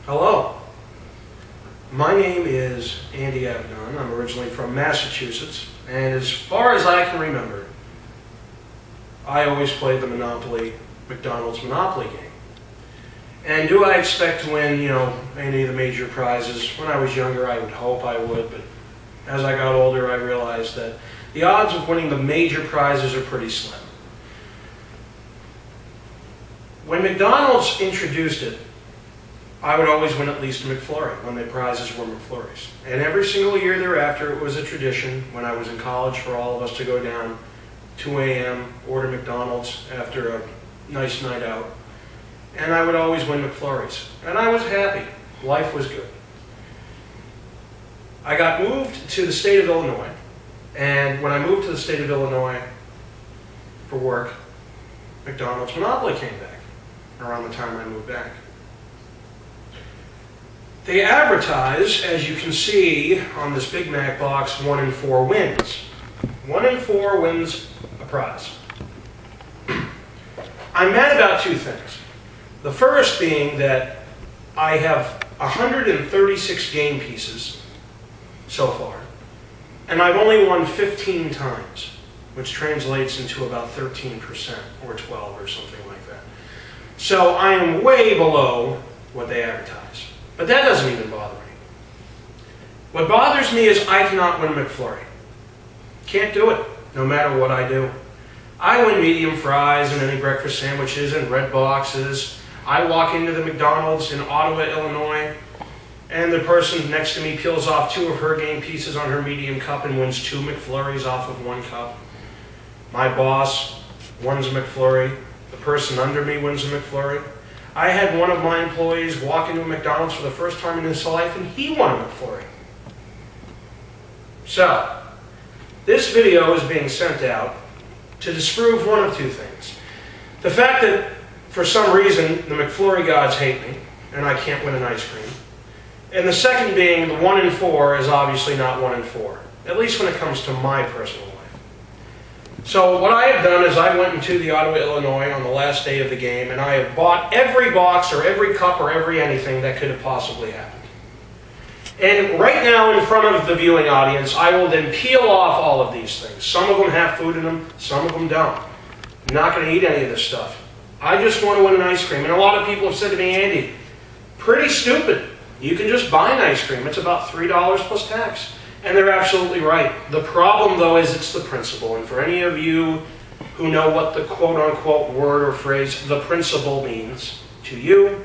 Hello, my name is Andy Avedon. I'm originally from Massachusetts, and as far as I can remember, I always played the McDonald's Monopoly game. And do I expect to win, any of the major prizes? When I was younger, I would hope I would, but as I got older, I realized that the odds of winning the major prizes are pretty slim. When McDonald's introduced it, I would always win at least a McFlurry when the prizes were McFlurries. And every single year thereafter, it was a tradition when I was in college for all of us to go down 2 a.m., order McDonald's after a nice night out. And I would always win McFlurries. And I was happy. Life was good. I got moved to the state of Illinois. And when I moved to the state of Illinois for work, McDonald's Monopoly came back around the time I moved back. They advertise, as you can see on this Big Mac box, 1 in 4 wins. 1 in 4 wins a prize. I'm mad about 2 things. The first being that I have 136 game pieces so far, and I've only won 15 times, which translates into about 13% or 12 or something like that. So I am way below what they advertise. But that doesn't even bother me. What bothers me is I cannot win a McFlurry. Can't do it, no matter what I do. I win medium fries and any breakfast sandwiches and red boxes. I walk into the McDonald's in Ottawa, Illinois, and the person next to me peels off 2 of her game pieces on her medium cup and wins 2 McFlurries off of 1 cup. My boss wins a McFlurry. The person under me wins a McFlurry. I had one of my employees walk into a McDonald's for the first time in his life, and he won a McFlurry. So, this video is being sent out to disprove one of 2 things. The fact that, for some reason, the McFlurry gods hate me, and I can't win an ice cream. And the second being, the 1 in 4 is obviously not 1 in 4, at least when it comes to my personal life. So what I have done is I went into the Ottawa, Illinois on the last day of the game, and I have bought every box or every cup or every anything that could have possibly happened. And right now in front of the viewing audience, I will then peel off all of these things. Some of them have food in them, some of them don't. I'm not going to eat any of this stuff. I just want to win an ice cream. And a lot of people have said to me, Andy, pretty stupid. You can just buy an ice cream. It's about $3 plus tax. And they're absolutely right. The problem, though, is it's the principle. And for any of you who know what the quote-unquote word or phrase, the principle, means to you,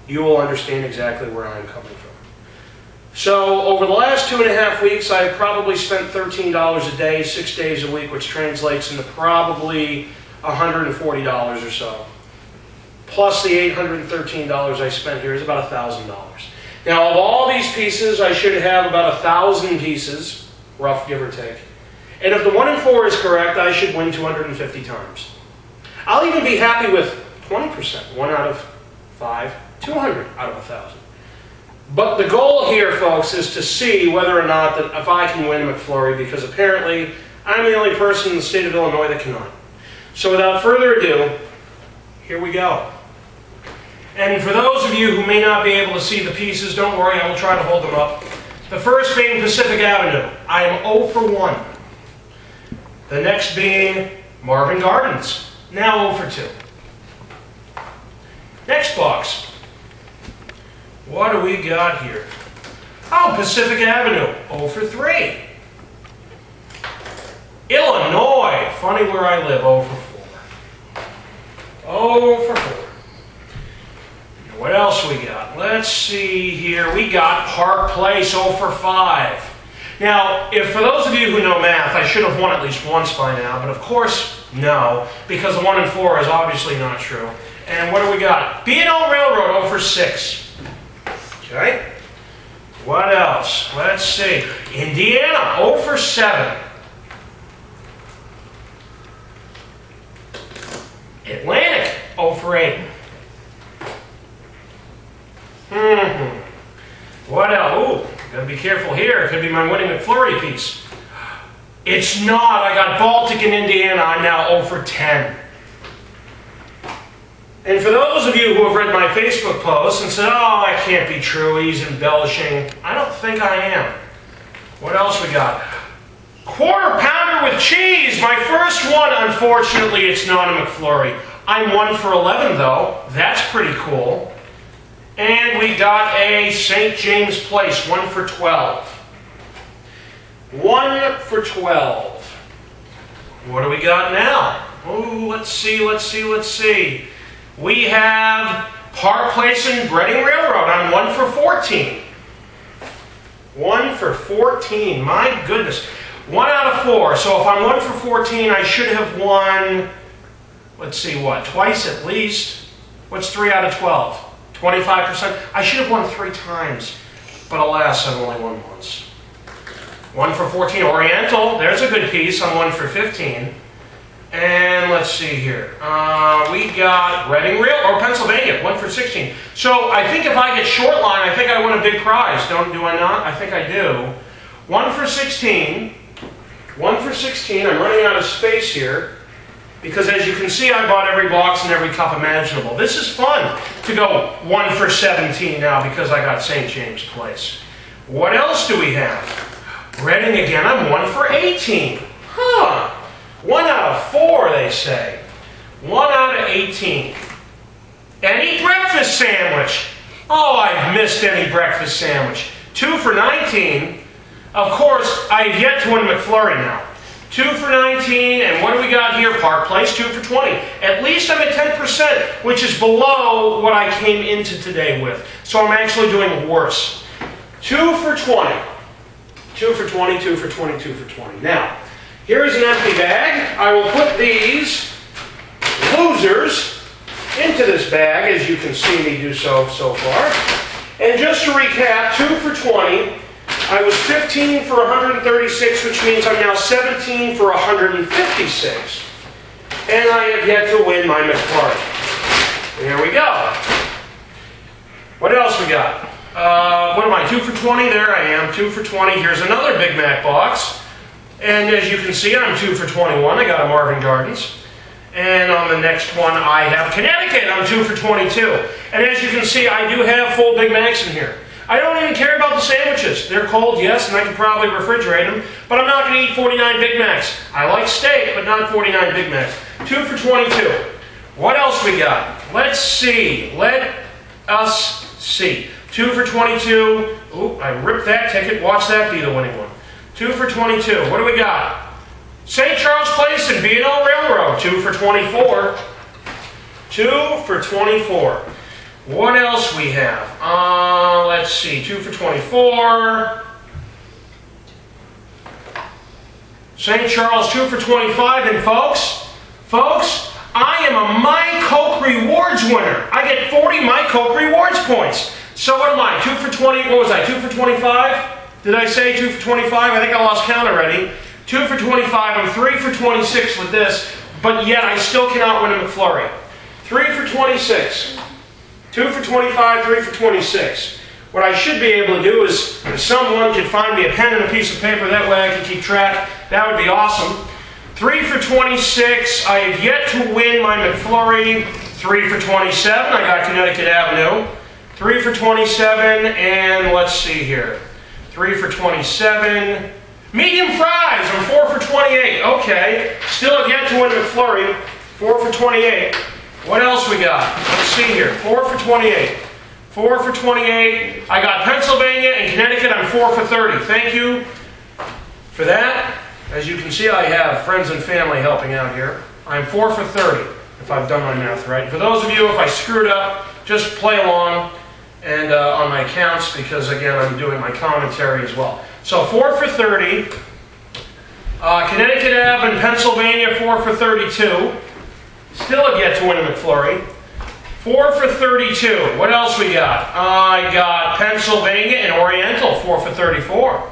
you will understand exactly where I'm coming from. So over the last 2.5 weeks, I've probably spent $13 a day, 6 days a week, which translates into probably $140 or so. Plus the $813 I spent here is about $1,000. Now, of all these pieces, I should have about 1,000 pieces, rough give or take. And if the 1 in 4 is correct, I should win 250 times. I'll even be happy with 20%, 1 out of 5, 200 out of 1,000. But the goal here, folks, is to see whether or not that if I can win a McFlurry, because apparently I'm the only person in the state of Illinois that cannot. So without further ado, here we go. And for those of you who may not be able to see the pieces, don't worry, I will try to hold them up. The first being Pacific Avenue. I am 0 for 1. The next being Marvin Gardens. Now 0 for 2. Next box. What do we got here? Oh, Pacific Avenue. 0 for 3. Illinois. Funny where I live. 0 for 4. 0 for 4. What else we got? Let's see here. We got Park Place, 0 for 5. Now, if for those of you who know math, I should have won at least once by now, but of course, no, because the 1 in 4 is obviously not true. And what do we got? B&O Railroad, 0 for 6. Okay. What else? Let's see. Indiana, 0 for 7. Atlantic, 0 for 8. What else? Ooh, gotta be careful here. It could be my winning McFlurry piece. It's not. I got Baltic and Indiana. I'm now 0 for 10. And for those of you who have read my Facebook post and said, oh, that can't be true, he's embellishing, I don't think I am. What else we got? Quarter pounder with cheese, my first one. Unfortunately, it's not a McFlurry. I'm 1 for 11 though. That's pretty cool. And we got a St. James Place, 1 for 12. 1 for 12. What do we got now? Oh, let's see. We have Park Place and Breading Railroad. I'm 1 for 14. 1 for 14. My goodness. 1 out of 4. So if I'm 1 for 14, I should have won, let's see what, twice at least. What's 3 out of 12? 25%. I should have won 3 times. But alas, I've only won once. 1 for 14. Oriental, there's a good piece. I'm 1 for 15. And let's see here. We got Reading Rail or Pennsylvania, 1 for 16. So I think if I get short line, I think I win a big prize. Do I not? I think I do. 1 for 16. 1 for 16. I'm running out of space here because as you can see, I bought every box and every cup imaginable. This is fun to go 1 for 17 now because I got St. James Place. What else do we have? Reading again. I'm 1 for 18. Huh. 1 out of 4, they say. 1 out of 18. Any breakfast sandwich. Oh, I've missed any breakfast sandwich. 2 for 19. Of course, I've yet to win McFlurry now. 2 for 19, and what do we got here? Park Place, 2 for 20. At least I'm at 10%, which is below what I came into today with. So I'm actually doing worse. 2 for 20. 2 for 20, 2 for 20, 2 for 20. Now, here's an empty bag. I will put these losers into this bag, as you can see me do so far. And just to recap, 2 for 20. I was 15 for 136, which means I'm now 17 for 156. And I have yet to win my McFlurry. There we go. What else we got? What am I, 2 for 20? There I am, 2 for 20. Here's another Big Mac box. And as you can see, I'm 2 for 21. I got a Marvin Gardens. And on the next one, I have Connecticut. I'm 2 for 22. And as you can see, I do have full Big Macs in here. I don't even care about the sandwiches. They're cold, yes, and I can probably refrigerate them, but I'm not going to eat 49 Big Macs. I like steak, but not 49 Big Macs. 2 for 22. What else we got? Let's see. Let us see. 2 for 22. Ooh, I ripped that ticket. Watch that be the winning one. 2 for 22. What do we got? St. Charles Place and B&O Railroad. 2 for 24. 2 for 24. What else we have? Let's see. 2 for 24. St. Charles, 2 for 25. And folks, I am a My Coke Rewards winner. I get 40 My Coke Rewards points. So what am I? 2 for 20. What was I? 2 for 25? Did I say 2 for 25? I think I lost count already. 2 for 25. I'm 3 for 26 with this, but yet I still cannot win a McFlurry. 3 for 26. 2 for 25, 3 for 26. What I should be able to do is, if someone could find me a pen and a piece of paper, that way I can keep track, that would be awesome. 3 for 26, I have yet to win my McFlurry. 3 for 27, I got Connecticut Avenue. 3 for 27, and let's see here. 3 for 27. Medium fries, I'm 4 for 28. Okay, still have yet to win McFlurry. 4 for 28. What else we got? Let's see here. 4 for 28. 4 for 28. I got Pennsylvania and Connecticut. I'm 4 for 30. Thank you for that. As you can see, I have friends and family helping out here. I'm 4 for 30, if I've done my math right. For those of you, if I screwed up, just play along and on my counts, because again, I'm doing my commentary as well. So 4 for 30. Connecticut Ave and Pennsylvania, 4 for 32. Still have yet to win a McFlurry. 4 for 32. What else we got? I got Pennsylvania and Oriental, 4 for 34.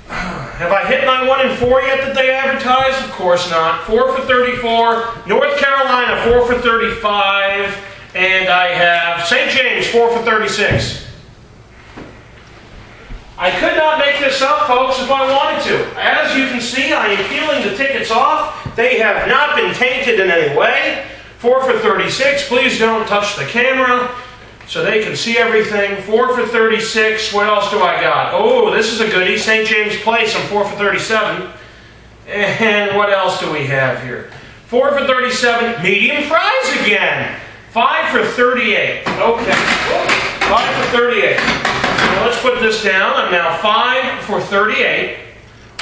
Have I hit my 1 and 4 yet that they advertised? Of course not. 4 for 34. North Carolina, 4 for 35. And I have St. James, 4 for 36. I could not make this up, folks, if I wanted to. As you can see, I am peeling the tickets off. They have not been tainted in any way. 4 for 36. Please don't touch the camera so they can see everything. 4 for 36. What else do I got? Oh, this is a goodie. St. James Place. I'm 4 for 37. And what else do we have here? 4 for 37. Medium fries again. 5 for 38. Okay. 5 for 38. So let's put this down. I'm now 5 for 38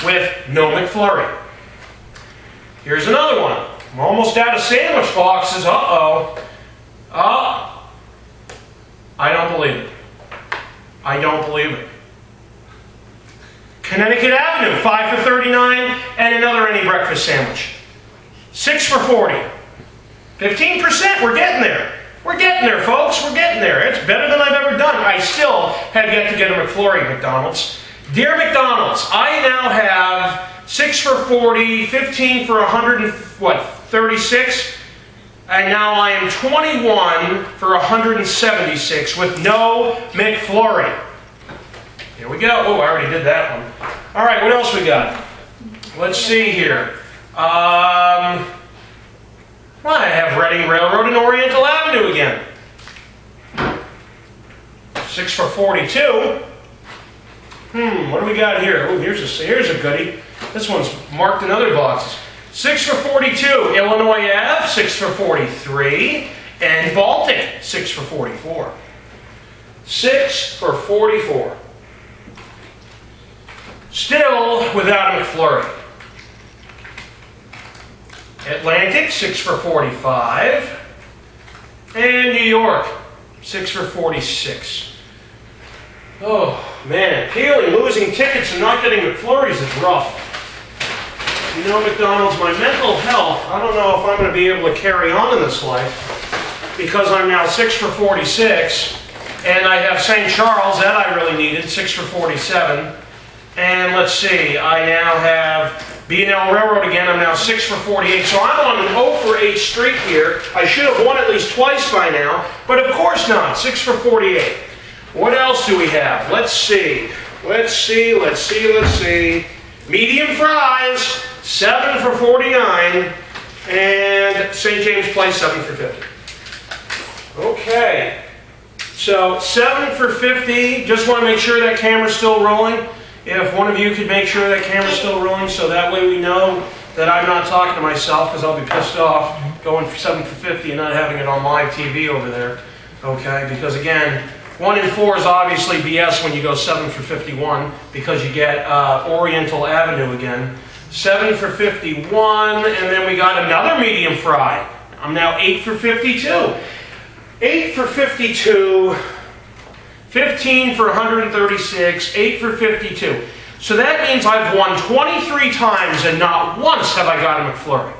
with no McFlurry. Here's another one. I'm almost out of sandwich boxes. Uh-oh. I don't believe it. I don't believe it. Connecticut Avenue, 5 for 39, and another any breakfast sandwich. 6 for 40. 15%, we're getting there. We're getting there, folks, we're getting there. It's better than I've ever done. I still have yet to get a McFlurry at McDonald's. Dear McDonald's, I now have 6 for 40, 15 for 36, and now I am 21 for 176 with no McFlurry. Here we go. Oh, I already did that one. All right, what else we got? Let's see here. Well, I have Reading Railroad and Oriental Avenue again. 6 for 42. What do we got here? Oh, here's a goodie. This one's marked in other boxes. 6 for 42, Illinois Ave, 6 for 43, and Baltic, 6 for 44. 6 for 44. Still without a McFlurry. Atlantic, 6 for 45. And New York, 6 for 46. Oh, man. Peeling, losing tickets, and not getting McFlurries is rough. You know, McDonald's, my mental health, I don't know if I'm going to be able to carry on in this life because I'm now 6 for 46, and I have St. Charles, that I really needed, 6 for 47. And let's see, I now have B&L Railroad again. I'm now 6 for 48. So I'm on an 0 for 8 streak here. I should have won at least twice by now, but of course not. 6 for 48. What else do we have? Let's see. Medium fries, 7 for 49. And St. James Place, 7 for 50. Okay. So 7 for 50. Just want to make sure that camera's still rolling. If one of you could make sure that camera's still rolling so that way we know that I'm not talking to myself because I'll be pissed off going for 7 for 50 and not having it on live TV over there. Okay, because again, 1 in 4 is obviously BS when you go 7 for 51 because you get Oriental Avenue again. 7 for 51, and then we got another medium fry. I'm now 8 for 52. 8 for 52. 15 for 136, 8 for 52. So that means I've won 23 times and not once have I got a McFlurry.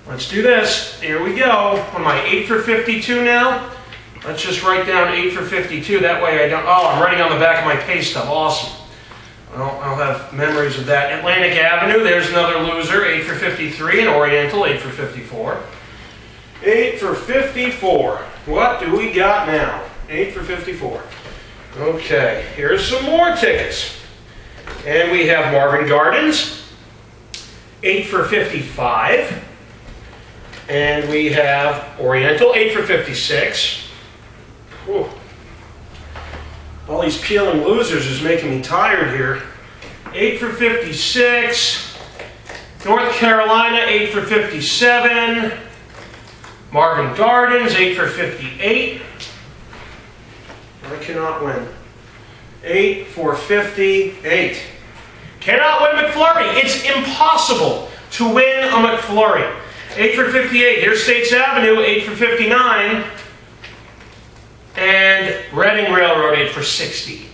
Let's do this. Here we go. Am I 8 for 52 now? Let's just write down 8 for 52. That way I don't... Oh, I'm writing on the back of my pay stub. Awesome. I'll have memories of that. Atlantic Avenue, there's another loser. 8 for 53. And Oriental, 8 for 54. 8 for 54. What do we got now? 8 for 54. Okay, here's some more tickets. And we have Marvin Gardens, 8 for 55. And we have Oriental, 8 for 56. Whew. All these peeling losers is making me tired here. 8 for 56. North Carolina, 8 for 57. Marvin Gardens, 8 for 58. I cannot win. 8 for 58. Cannot win a McFlurry. It's impossible to win a McFlurry. 8 for 58. Here's States Avenue, 8 for 59. And Reading Railroad, 8 for 60.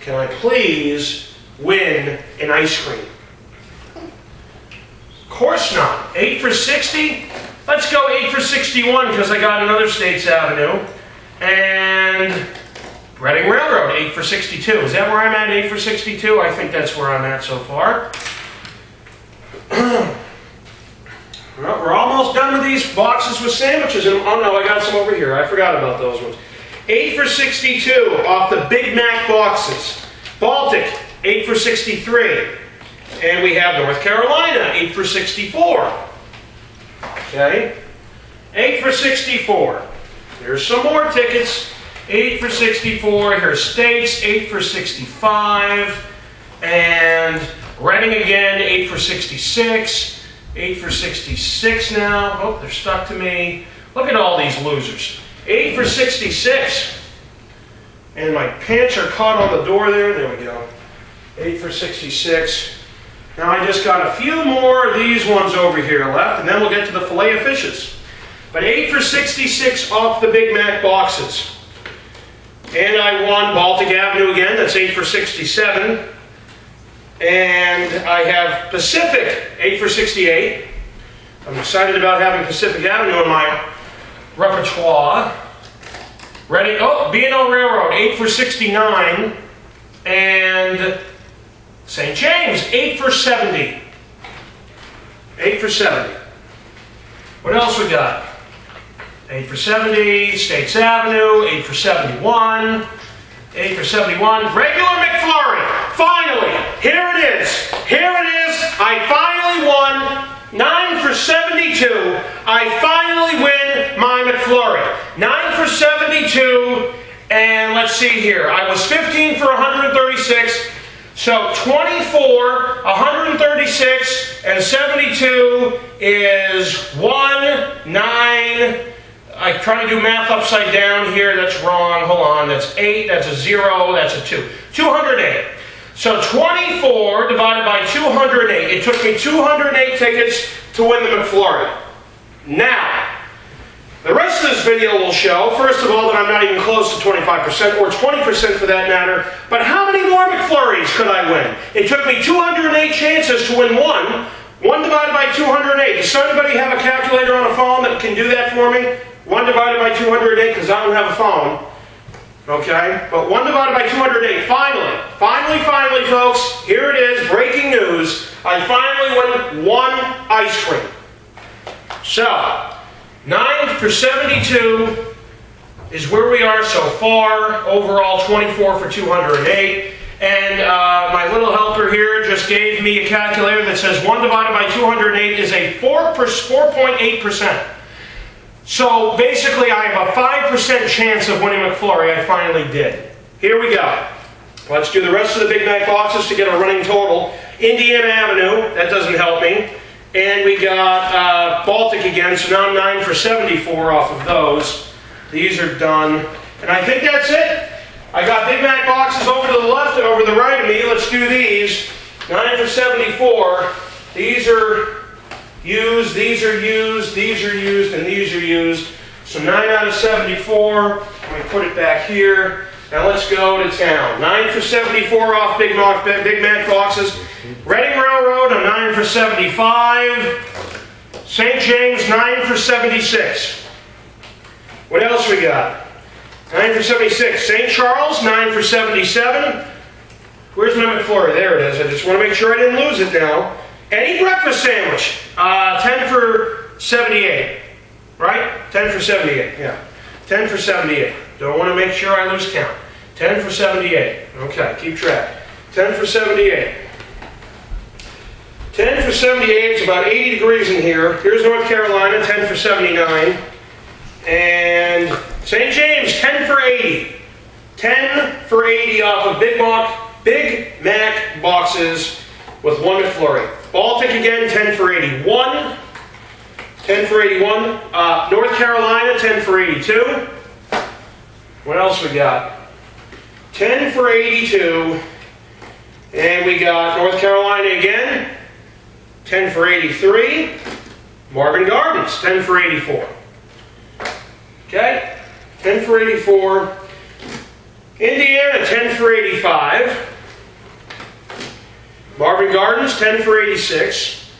Can I please win an ice cream? Of course not. 8 for 60? Let's go 8 for 61 because I got another States Avenue. And Reading Railroad, 8 for 62. Is that where I'm at, 8 for 62? I think that's where I'm at so far. Well, we're almost done with these boxes with sandwiches. And, oh no, I got some over here. I forgot about those ones. 8 for 62 off the Big Mac boxes. Baltic, 8 for 63. And we have North Carolina, 8 for 64. Okay? 8 for 64. Here's some more tickets. 8 for 64. Here's States, 8 for 65. And Reading again, 8 for 66. 8 for 66 now. Oh, they're stuck to me. Look at all these losers. 8 for 66. And my pants are caught on the door there. There we go. 8 for 66. Now I just got a few more of these ones over here left, and then we'll get to the filet of fishes. But 8 for 66 off the Big Mac boxes. And I won Baltic Avenue again. That's 8 for 67. And I have Pacific, 8 for 68. I'm excited about having Pacific Avenue in my repertoire. Ready? Oh, B&O Railroad, 8 for 69. And St. James, 8 for 70. 8 for 70. What else we got? 8 for 70, States Avenue, 8 for 71. 8 for 71. Regular McFlurry. Finally, here it is. Here it is. I finally won. 9 for 72. I finally win my McFlurry. 9 for 72. And let's see here. I was 15 for 136. So 24, 136, and 72 is 1, 9. I'm trying to do math upside down here. That's wrong. Hold on. That's 8. That's a 0. That's a 2. 208. So 24 divided by 208. It took me 208 tickets to win the McFlurry. Now, the rest of this video will show, first of all, that I'm not even close to 25%, or 20% for that matter. But how many more McFlurries could I win? It took me 208 chances to win one. 1 divided by 208. Does anybody have a calculator on a phone that can do that for me? 1 divided by 208, because I don't have a phone. Okay? But 1 divided by 208. Finally, folks, here it is, breaking news. I finally won 1 ice cream. So, 9 for 72 is where we are so far. Overall, 24 for 208. And my little helper here just gave me a calculator that says 1 divided by 208 is a 4.8%. So basically, I have a 5% chance of winning McFlurry. I finally did. Here we go. Let's do the rest of the Big Mac boxes to get a running total. Indiana Avenue, that doesn't help me. And we got Baltic again, so now I'm 9 for 74 off of those. These are done. And I think that's it. I got Big Mac boxes over to the left and over to the right of me. Let's do these. 9 for 74. These are used, these are used, these are used, and these are used. So 9 out of 74. Let me put it back here. Now let's go to town. 9 for 74 off Big Mac boxes. Reading Railroad, I'm 9 for 75. St. James, 9 for 76. What else we got? 9 for 76. St. Charles, 9 for 77. Where's my McFlurry? There it is. I just want to make sure I didn't lose it now. Any breakfast sandwich, 10 for 78. Right? 10 for 78, yeah. 10 for 78. Don't want to make sure I lose count. 10 for 78. Okay, keep track. 10 for 78. 10 for 78, it's about 80 degrees in here. Here's North Carolina, 10 for 79. And St. James, 10 for 80. 10 for 80 off of Big Mac boxes with 1 McFlurry. Baltic again, 10 for 81. 10 for 81. North Carolina, 10 for 82. What else we got? 10 for 82. And we got North Carolina again. 10 for 83. Marvin Gardens, 10 for 84. Okay? 10 for 84. Indiana, 10 for 85. Marvin Gardens, 10 for 86.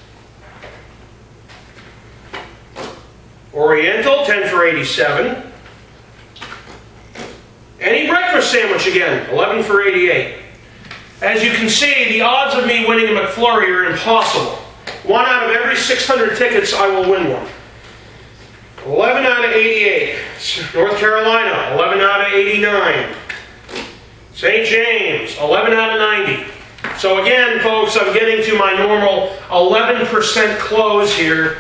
Oriental, 10 for 87. Any breakfast sandwich again, 11 for 88. As you can see, the odds of me winning a McFlurry are impossible. 1 out of every 600 tickets, I will win one. 11 out of 88. North Carolina, 11 out of 89. St. James, 11 out of 90. So again, folks, I'm getting to my normal 11% close here.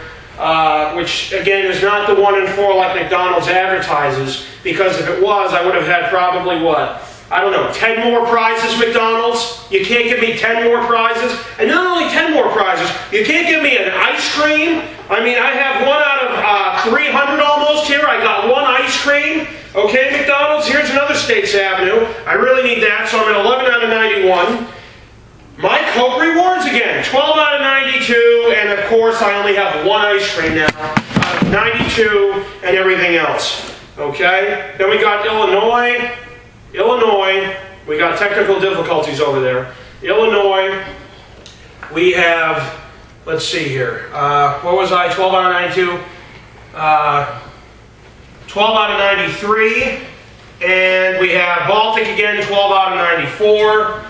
which again is not the 1 in 4 like McDonald's advertises, because if it was, I would have had probably what? I don't know, 10 more prizes, McDonald's? You can't give me 10 more prizes? And not only 10 more prizes, you can't give me an ice cream? I mean, I have 1 out of 300 almost here. I got 1 ice cream. Okay, McDonald's, here's another States Avenue. I really need that, so I'm at 11 out of 91. My Coke Rewards again, 12 out of 92, and of course I only have 1 ice cream now, out of 92 and everything else. Okay, then we got Illinois, we got technical difficulties over there. Illinois, we have, let's see here, what was I, 12 out of 92? 12 out of 93, and we have Baltic again, 12 out of 94.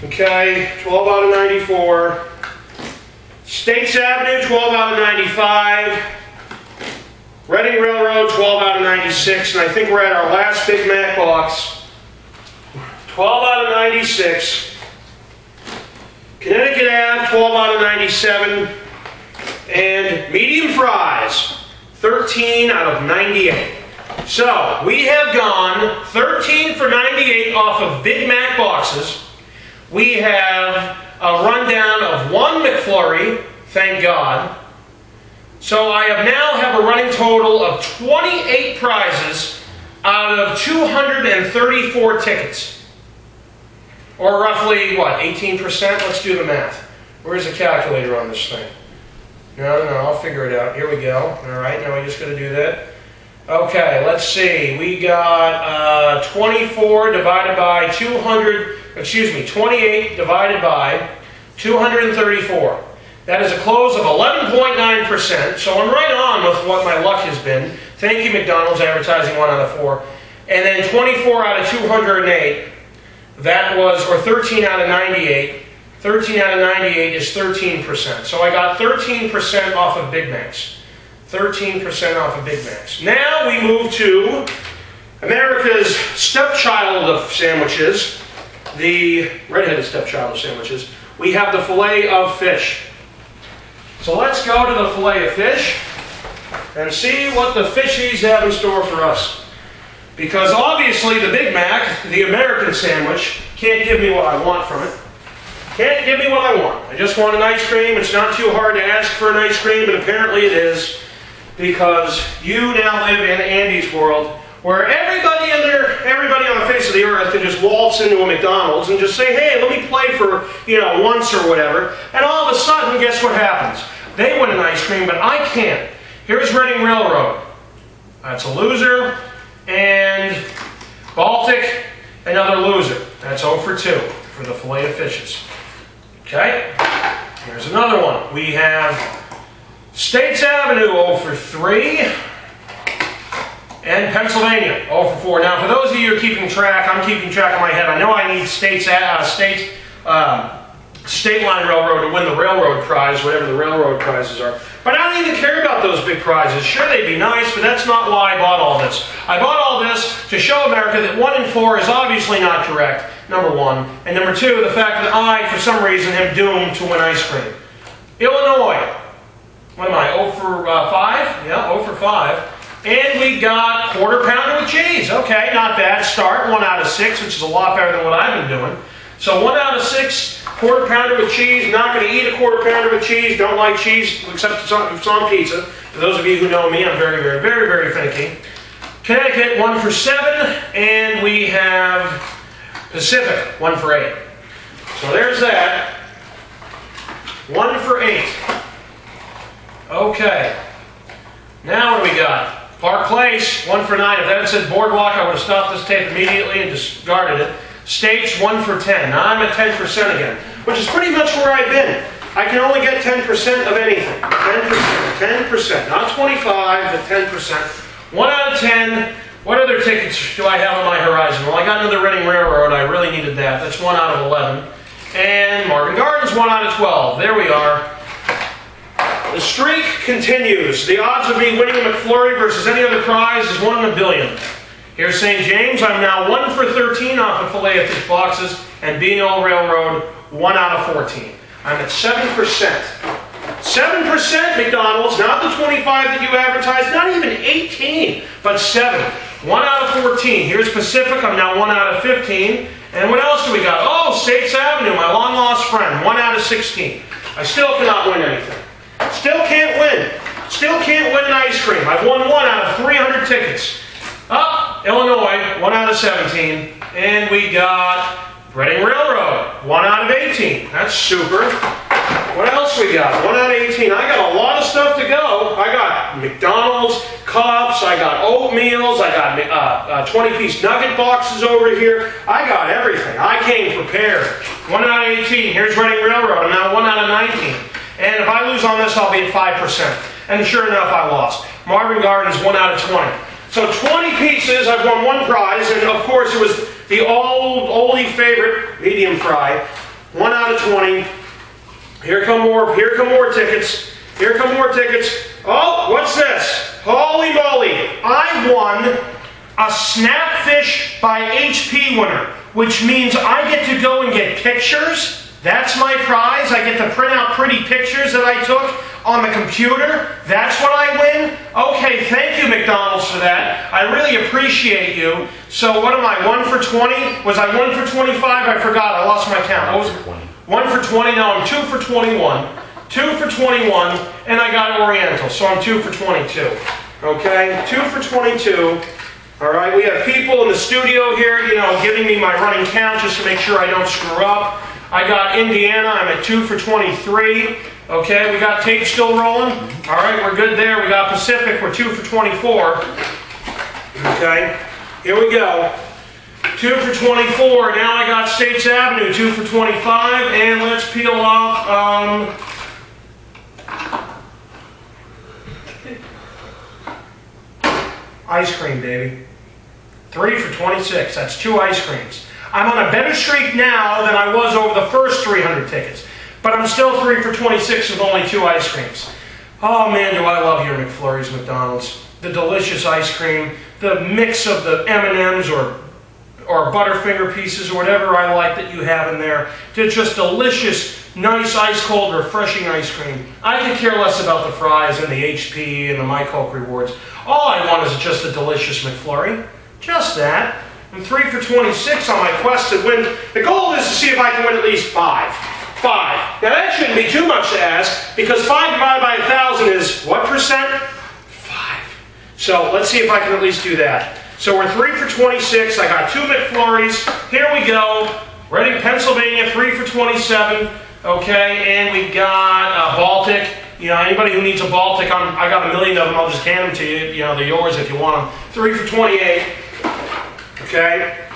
Okay, 12 out of 94. States Avenue, 12 out of 95. Reading Railroad, 12 out of 96. And I think we're at our last Big Mac box. 12 out of 96. Connecticut Ave, 12 out of 97. And medium fries, 13 out of 98. So, we have gone 13 for 98 off of Big Mac boxes. We have a rundown of 1 McFlurry, thank God. So I now have a running total of 28 prizes out of 234 tickets. Or roughly, what, 18%? Let's do the math. Where's the calculator on this thing? No, I'll figure it out. Here we go. All right, now we just got to do that. Okay, let's see. We got 28 divided by 234. That is a close of 11.9%, so I'm right on with what my luck has been. Thank you, McDonald's, advertising 1 out of 4. And then 24 out of 208, that was, or 13 out of 98. 13 out of 98 is 13%. So I got 13% off of Big Macs. 13% off of Big Macs. Now we move to America's stepchild of sandwiches, the redheaded stepchild of sandwiches. We have the filet of fish. So let's go to the filet of fish and see what the fishies have in store for us. Because obviously the Big Mac, the American sandwich, can't give me what I want from it. Can't give me what I want. I just want an ice cream. It's not too hard to ask for an ice cream, but apparently it is. Because you now live in Andy's world, where everybody on the face of the earth can just waltz into a McDonald's and just say, hey, let me play for, once or whatever. And all of a sudden, guess what happens? They win an ice cream, but I can't. Here's Reading Railroad. That's a loser. And Baltic, another loser. That's 0 for 2 for the filet of fishes. Okay? Here's another one. We have States Avenue, 0 for 3, and Pennsylvania, 0 for 4. Now, for those of you who are keeping track, I'm keeping track in my head. I know I need State Line Railroad to win the railroad prize, whatever the railroad prizes are. But I don't even care about those big prizes. Sure, they'd be nice, but that's not why I bought all this. I bought all this to show America that 1 in 4 is obviously not correct, number 1. And number 2, the fact that I, for some reason, am doomed to win ice cream. Illinois. What am I, 0 for 5? Yeah, 0 for 5. And we got quarter pounder with cheese. Okay, not bad start. 1 out of 6, which is a lot better than what I've been doing. So 1 out of 6, quarter pounder with cheese. Not going to eat a quarter pounder with cheese. Don't like cheese except if it's on pizza. For those of you who know me, I'm very, very, very, very finicky. Connecticut, 1 for 7. And we have Pacific, 1 for 8. So there's that. 1 for 8. Okay, now what do we got? Park Place, 1 for 9. If that had said Boardwalk, I would have stopped this tape immediately and discarded it. States, 1 for 10. Now I'm at 10% again, which is pretty much where I've been. I can only get 10% of anything. 10%. Not 25, but 10%. 1 out of 10. What other tickets do I have on my horizon? Well, I got another Reading Railroad. I really needed that. That's 1 out of 11. And Marvin Gardens, 1 out of 12. There we are. The streak continues. The odds of me winning a McFlurry versus any other prize is 1 in a billion. Here's St. James. I'm now 1 for 13 off of filet of fish boxes, and Bean Old Railroad, 1 out of 14. I'm at 7%. 7% McDonald's, not the 25 that you advertised, not even 18, but 7. 1 out of 14. Here's Pacific, I'm now 1 out of 15. And what else do we got? Oh, States Avenue, my long-lost friend, 1 out of 16. I still cannot win anything. Still can't win. Still can't win an ice cream. I've won 1 out of 300 tickets. Illinois, 1 out of 17. And we got Reading Railroad, 1 out of 18. That's super. What else we got? 1 out of 18. I got a lot of stuff to go. I got McDonald's cups. I got oatmeals. I got 20-piece nugget boxes over here. I got everything. I came prepared. 1 out of 18. Here's Reading Railroad. I'm now 1 out of 19. And if I lose on this, I'll be at 5%. And sure enough, I lost. Marvin Gardens, 1 out of 20. So 20 pieces. I've won 1 prize. And of course, it was the oldie favorite, medium fry. 1 out of 20. Here come more tickets. Here come more tickets. Oh, what's this? Holy moly. I won a Snapfish by HP winner, which means I get to go and get pictures. That's my prize. I get to print out pretty pictures that I took on the computer. That's what I win? Okay, thank you, McDonald's, for that. I really appreciate you. So what am I, 1 for 20? Was I 1 for 25? I forgot. I lost my count. What was it? 1 for 20. Now I'm 2 for 21. 2 for 21. And I got Oriental. So I'm 2 for 22. Okay? 2 for 22. All right? We have people in the studio here, giving me my running count just to make sure I don't screw up. I got Indiana. I'm at 2 for 23. Okay, we got tape still rolling. All right, we're good there. We got Pacific. We're 2 for 24. Okay, here we go. 2 for 24. Now I got States Avenue, 2 for 25. And let's peel off ice cream, baby. 3 for 26. That's 2 ice creams. I'm on a better streak now than I was over the first 300 tickets. But I'm still 3 for 26 with only 2 ice creams. Oh man, do I love your McFlurries, McDonald's. The delicious ice cream, the mix of the M&Ms or Butterfinger pieces or whatever I like that you have in there. They're just delicious, nice, ice-cold, refreshing ice cream. I could care less about the fries and the HP and the My Coke rewards. All I want is just a delicious McFlurry. Just that. I'm 3 for 26 on my quest to win. The goal is to see if I can win at least 5. 5. Now that shouldn't be too much to ask, because 5 divided by 1,000 is what percent? 5. So let's see if I can at least do that. So we're 3 for 26. I got 2 McFlurries. Here we go. Reading, Pennsylvania, 3 for 27. Okay, and we got Baltic. Anybody who needs a Baltic, I got a million of them. I'll just hand them to you. They're yours if you want them. 3 for 28. Okay.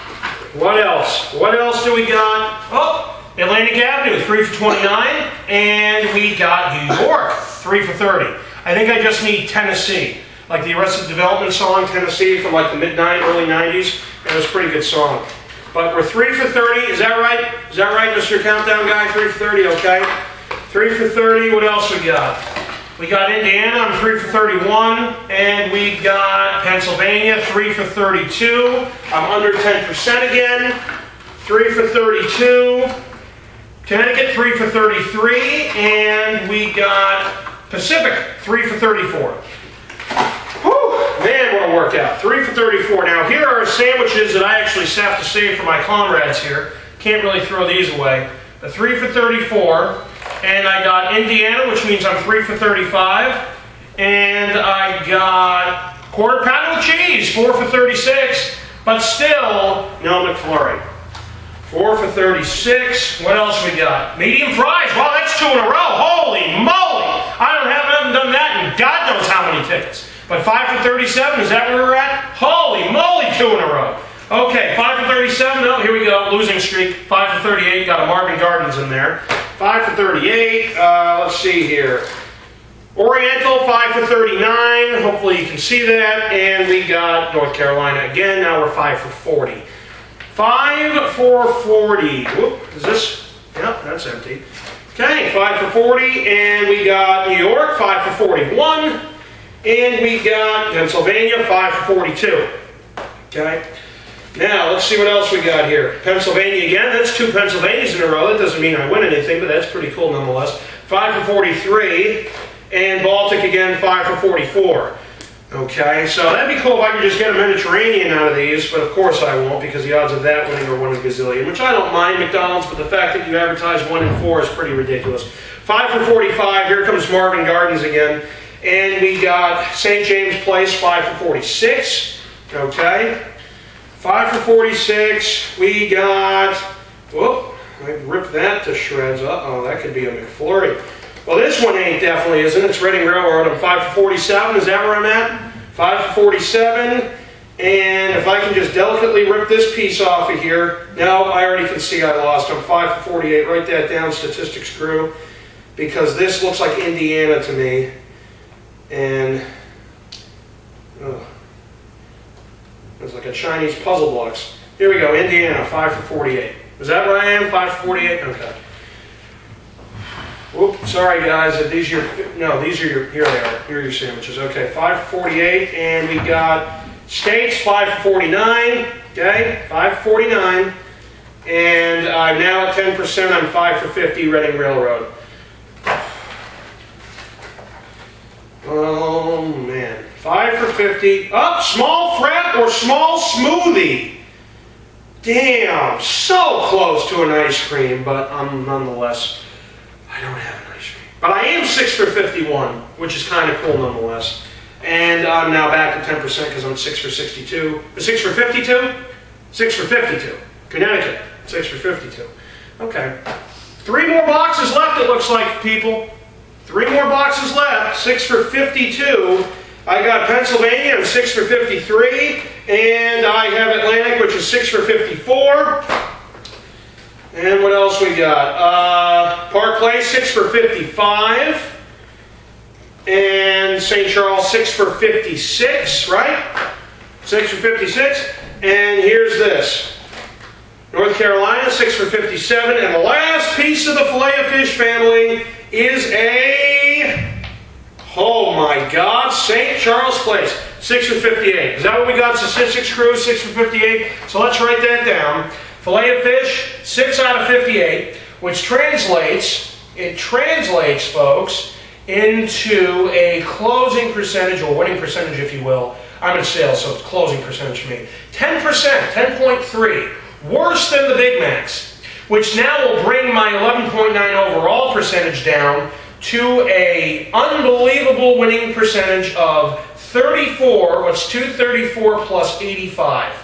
What else? What else do we got? Oh, Atlantic Avenue, 3 for 29. And we got New York, 3 for 30. I think I just need Tennessee. Like the Arrested Development song, Tennessee, from like the early 90s. It was a pretty good song. But we're 3 for 30. Is that right? Is that right, Mr. Countdown Guy? 3 for 30, okay. 3 for 30. What else we got? We got Indiana, I'm 3 for 31. And we got Pennsylvania, 3 for 32. I'm under 10% again. 3 for 32. Connecticut, 3 for 33. And we got Pacific, 3 for 34. Whew, man, what a workout. 3 for 34. Now, here are sandwiches that I actually have to save for my comrades here. Can't really throw these away. The 3 for 34. And I got Indiana, which means I'm 3 for 35. And I got quarter pound with cheese, 4 for 36. But still, no McFlurry. 4 for 36. What else we got? Medium fries. Wow, that's 2 in a row. Holy moly! I haven't done that in God knows how many tickets. But 5 for 37, is that where we're at? Holy moly, 2 in a row. Okay, 5 for 37. Oh, here we go. Losing streak. 5 for 38. Got a Marvin Gardens in there. 5 for 38. Let's see here. Oriental, 5 for 39. Hopefully you can see that. And we got North Carolina again. Now we're 5 for 40. 5 for 40. Whoop, is this? Yep, that's empty. Okay, 5 for 40. And we got New York, 5 for 41. And we got Pennsylvania, 5 for 42. Okay. Now, let's see what else we got here. Pennsylvania again. That's 2 Pennsylvanias in a row. That doesn't mean I win anything, but that's pretty cool nonetheless. 5 for 43. And Baltic again, 5 for 44. Okay, so that'd be cool if I could just get a Mediterranean out of these, but of course I won't, because the odds of that winning are 1 in a gazillion, which I don't mind, McDonald's, but the fact that you advertise 1 in 4 is pretty ridiculous. 5 for 45, here comes Marvin Gardens again. And we got St. James Place, 5 for 46. Okay. 5 for 46. We got, whoop, I ripped that to shreds. Uh-oh, that could be a McFlurry. Well, this one ain't definitely, isn't it? It's Reading Railroad. I'm 5 for 47. Is that where I'm at? 5 for 47. And if I can just delicately rip this piece off of here. No, I already can see I lost. I'm 5 for 48. Write that down, statistics crew. Because this looks like Indiana to me. And, oh, it's like a Chinese puzzle box. Here we go, Indiana, 5 for 48. Is that where I am? 5 for 48? Okay. Whoop, sorry guys, these are your, here they are, here are your sandwiches. Okay, 5 for 48, and we got States, 5 for 49, okay, 5 for 49, and I'm now at 10%, I'm 5 for 50, Reading Railroad. Oh man, 5 for 50, up, small frat or small smoothie. Damn, so close to an ice cream, but nonetheless, I don't have an ice cream. But I am 6 for 51, which is kind of cool nonetheless. And I'm now back at 10% because I'm 6 for 62. 6 for 52? 6 for 52. Connecticut, 6 for 52. Okay. 3 more boxes left, it looks like, people. 3 more boxes left, 6 for 52. I got Pennsylvania, I'm 6 for 53. And I have Atlantic, which is 6 for 54. And what else we got? Park Place, 6 for 55. And St. Charles, 6 for 56, right? 6 for 56. And here's this. North Carolina, 6 for 57. And the last piece of the Filet-O-Fish family is a, oh my God, St. Charles Place, 6 for 58. Is that what we got? Statistics crew, 6 for 58. So let's write that down. Filet-O-Fish, 6 out of 58, which translates, folks, into a closing percentage, or winning percentage, if you will. I'm in sales, so it's closing percentage for me. 10%, 10.3, worse than the Big Macs, which now will bring my 11.9 overall percentage down to a unbelievable winning percentage of 34, what's 234 plus 85,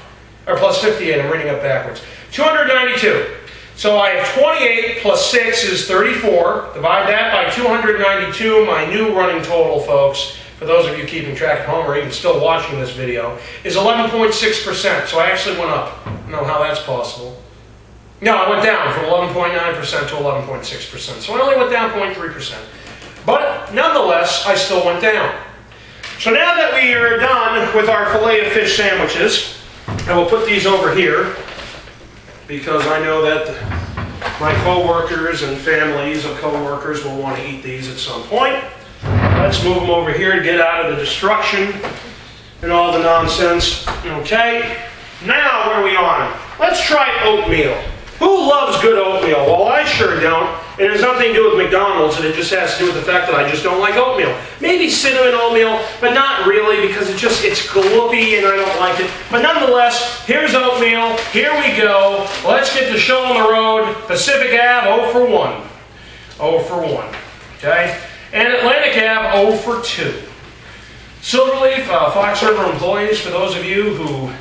or plus 58, I'm reading up backwards, 292. So I have 28 plus 6 is 34. Divide that by 292, my new running total, folks, for those of you keeping track at home or even still watching this video, is 11.6%. So I actually went up. I don't know how that's possible. No, I went down from 11.9% to 11.6%. So I only went down 0.3%. But nonetheless, I still went down. So now that we are done with our Filet-O-Fish sandwiches, and we'll put these over here, because I know that my co-workers and families of co-workers will want to eat these at some point. Let's move them over here to get out of the destruction and all the nonsense. Okay, now where are we on? Let's try oatmeal. Who loves good oatmeal? Well, I sure don't. It has nothing to do with McDonald's, and it just has to do with the fact that I just don't like oatmeal. Maybe cinnamon oatmeal, but not really, because it's gloopy and I don't like it. But nonetheless, here's oatmeal. Here we go. Let's get the show on the road. Pacific Ave, 0 for 1. 0 for 1. Okay? And Atlantic Ave, 0 for 2. Silverleaf, Fox River employees, for those of you who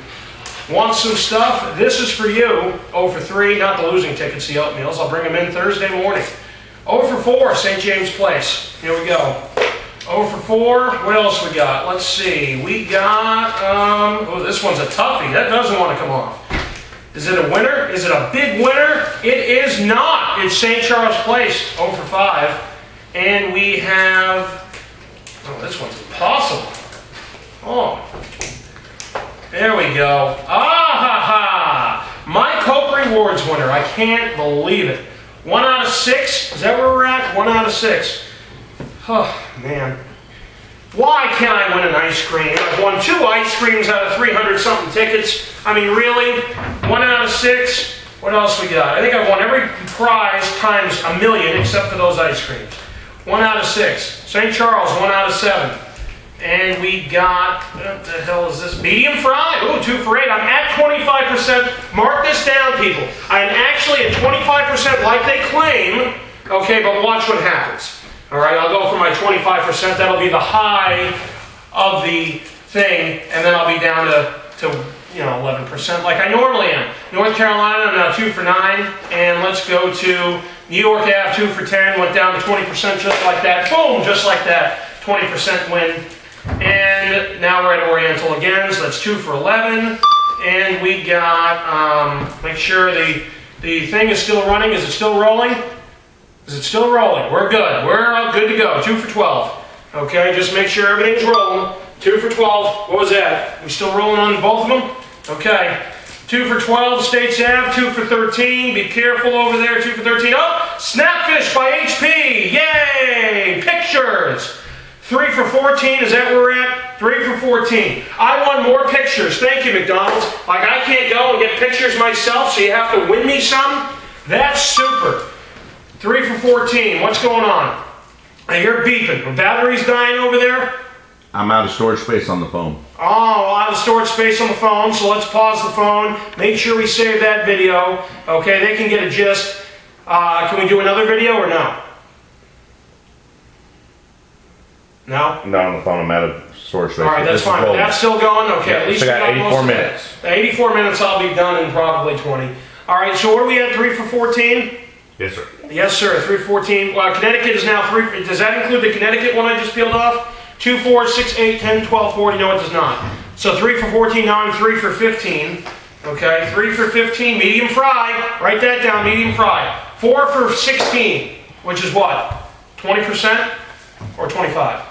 want some stuff, this is for you. 0 for 3, not the losing tickets, the oatmeals. I'll bring them in Thursday morning. 0 for 4, St. James Place. Here we go. 0 for 4, what else we got? Let's see. We got, oh, this one's a toughie. That doesn't want to come off. Is it a winner? Is it a big winner? It is not. It's St. Charles Place, 0 for 5. And we have, oh, this one's impossible. Oh. There we go. Ah ha ha! My Coke Rewards winner. I can't believe it. 1 out of 6. Is that where we're at? 1 out of 6. Oh, man. Why can't I win an ice cream? I've won 2 ice creams out of 300-something tickets. I mean, really? 1 out of 6? What else we got? I think I've won every prize times a million except for those ice creams. 1 out of 6. St. Charles, 1 out of 7. And we got, what the hell is this? Medium fry. Ooh, 2 for 8. I'm at 25%. Mark this down, people. I'm actually at 25% like they claim. Okay, but watch what happens. All right, I'll go for my 25%. That'll be the high of the thing, and then I'll be down to 11% like I normally am. North Carolina, I'm now 2 for 9. And let's go to New York Ave, 2 for 10. Went down to 20% just like that. Boom, just like that. 20% win. And now we're at Oriental again, so that's 2 for 11. And we got, make sure the thing is still running. Is it still rolling? Is it still rolling? We're good. We're good to go. 2 for 12. Okay, just make sure everything's rolling. 2 for 12. What was that? We still rolling on both of them? Okay. 2 for 12, States Ave. 2 for 13. Be careful over there. 2 for 13. Oh, Snapfish by HP. Yay! Pictures. 3 for 14, is that where we're at? 3 for 14. I want more pictures. Thank you, McDonald's. Like, I can't go and get pictures myself, so you have to win me some? That's super. 3 for 14. What's going on? I hear beeping. The battery's dying over there? I'm out of storage space on the phone. Oh, out of storage space on the phone, so let's pause the phone. Make sure we save that video. Okay, they can get a gist. Can we do another video or no? No? Not on the phone, I'm out of storage space. All right, that's fine. That's still going? Okay, yeah, at least we got 84 minutes. 84 minutes, I'll be done in probably 20. All right, so what are we at, 3 for 14? Yes, sir. Yes, sir, 3 for 14. Well, Connecticut is now 3. Does that include the Connecticut one I just peeled off? 2, 4, 6, 8, 10, 12, 40. No, it does not. So 3 for 14, now I'm 3 for 15. Okay, 3 for 15, medium fry. Write that down, medium fry. 4 for 16, which is what? 20% or 25?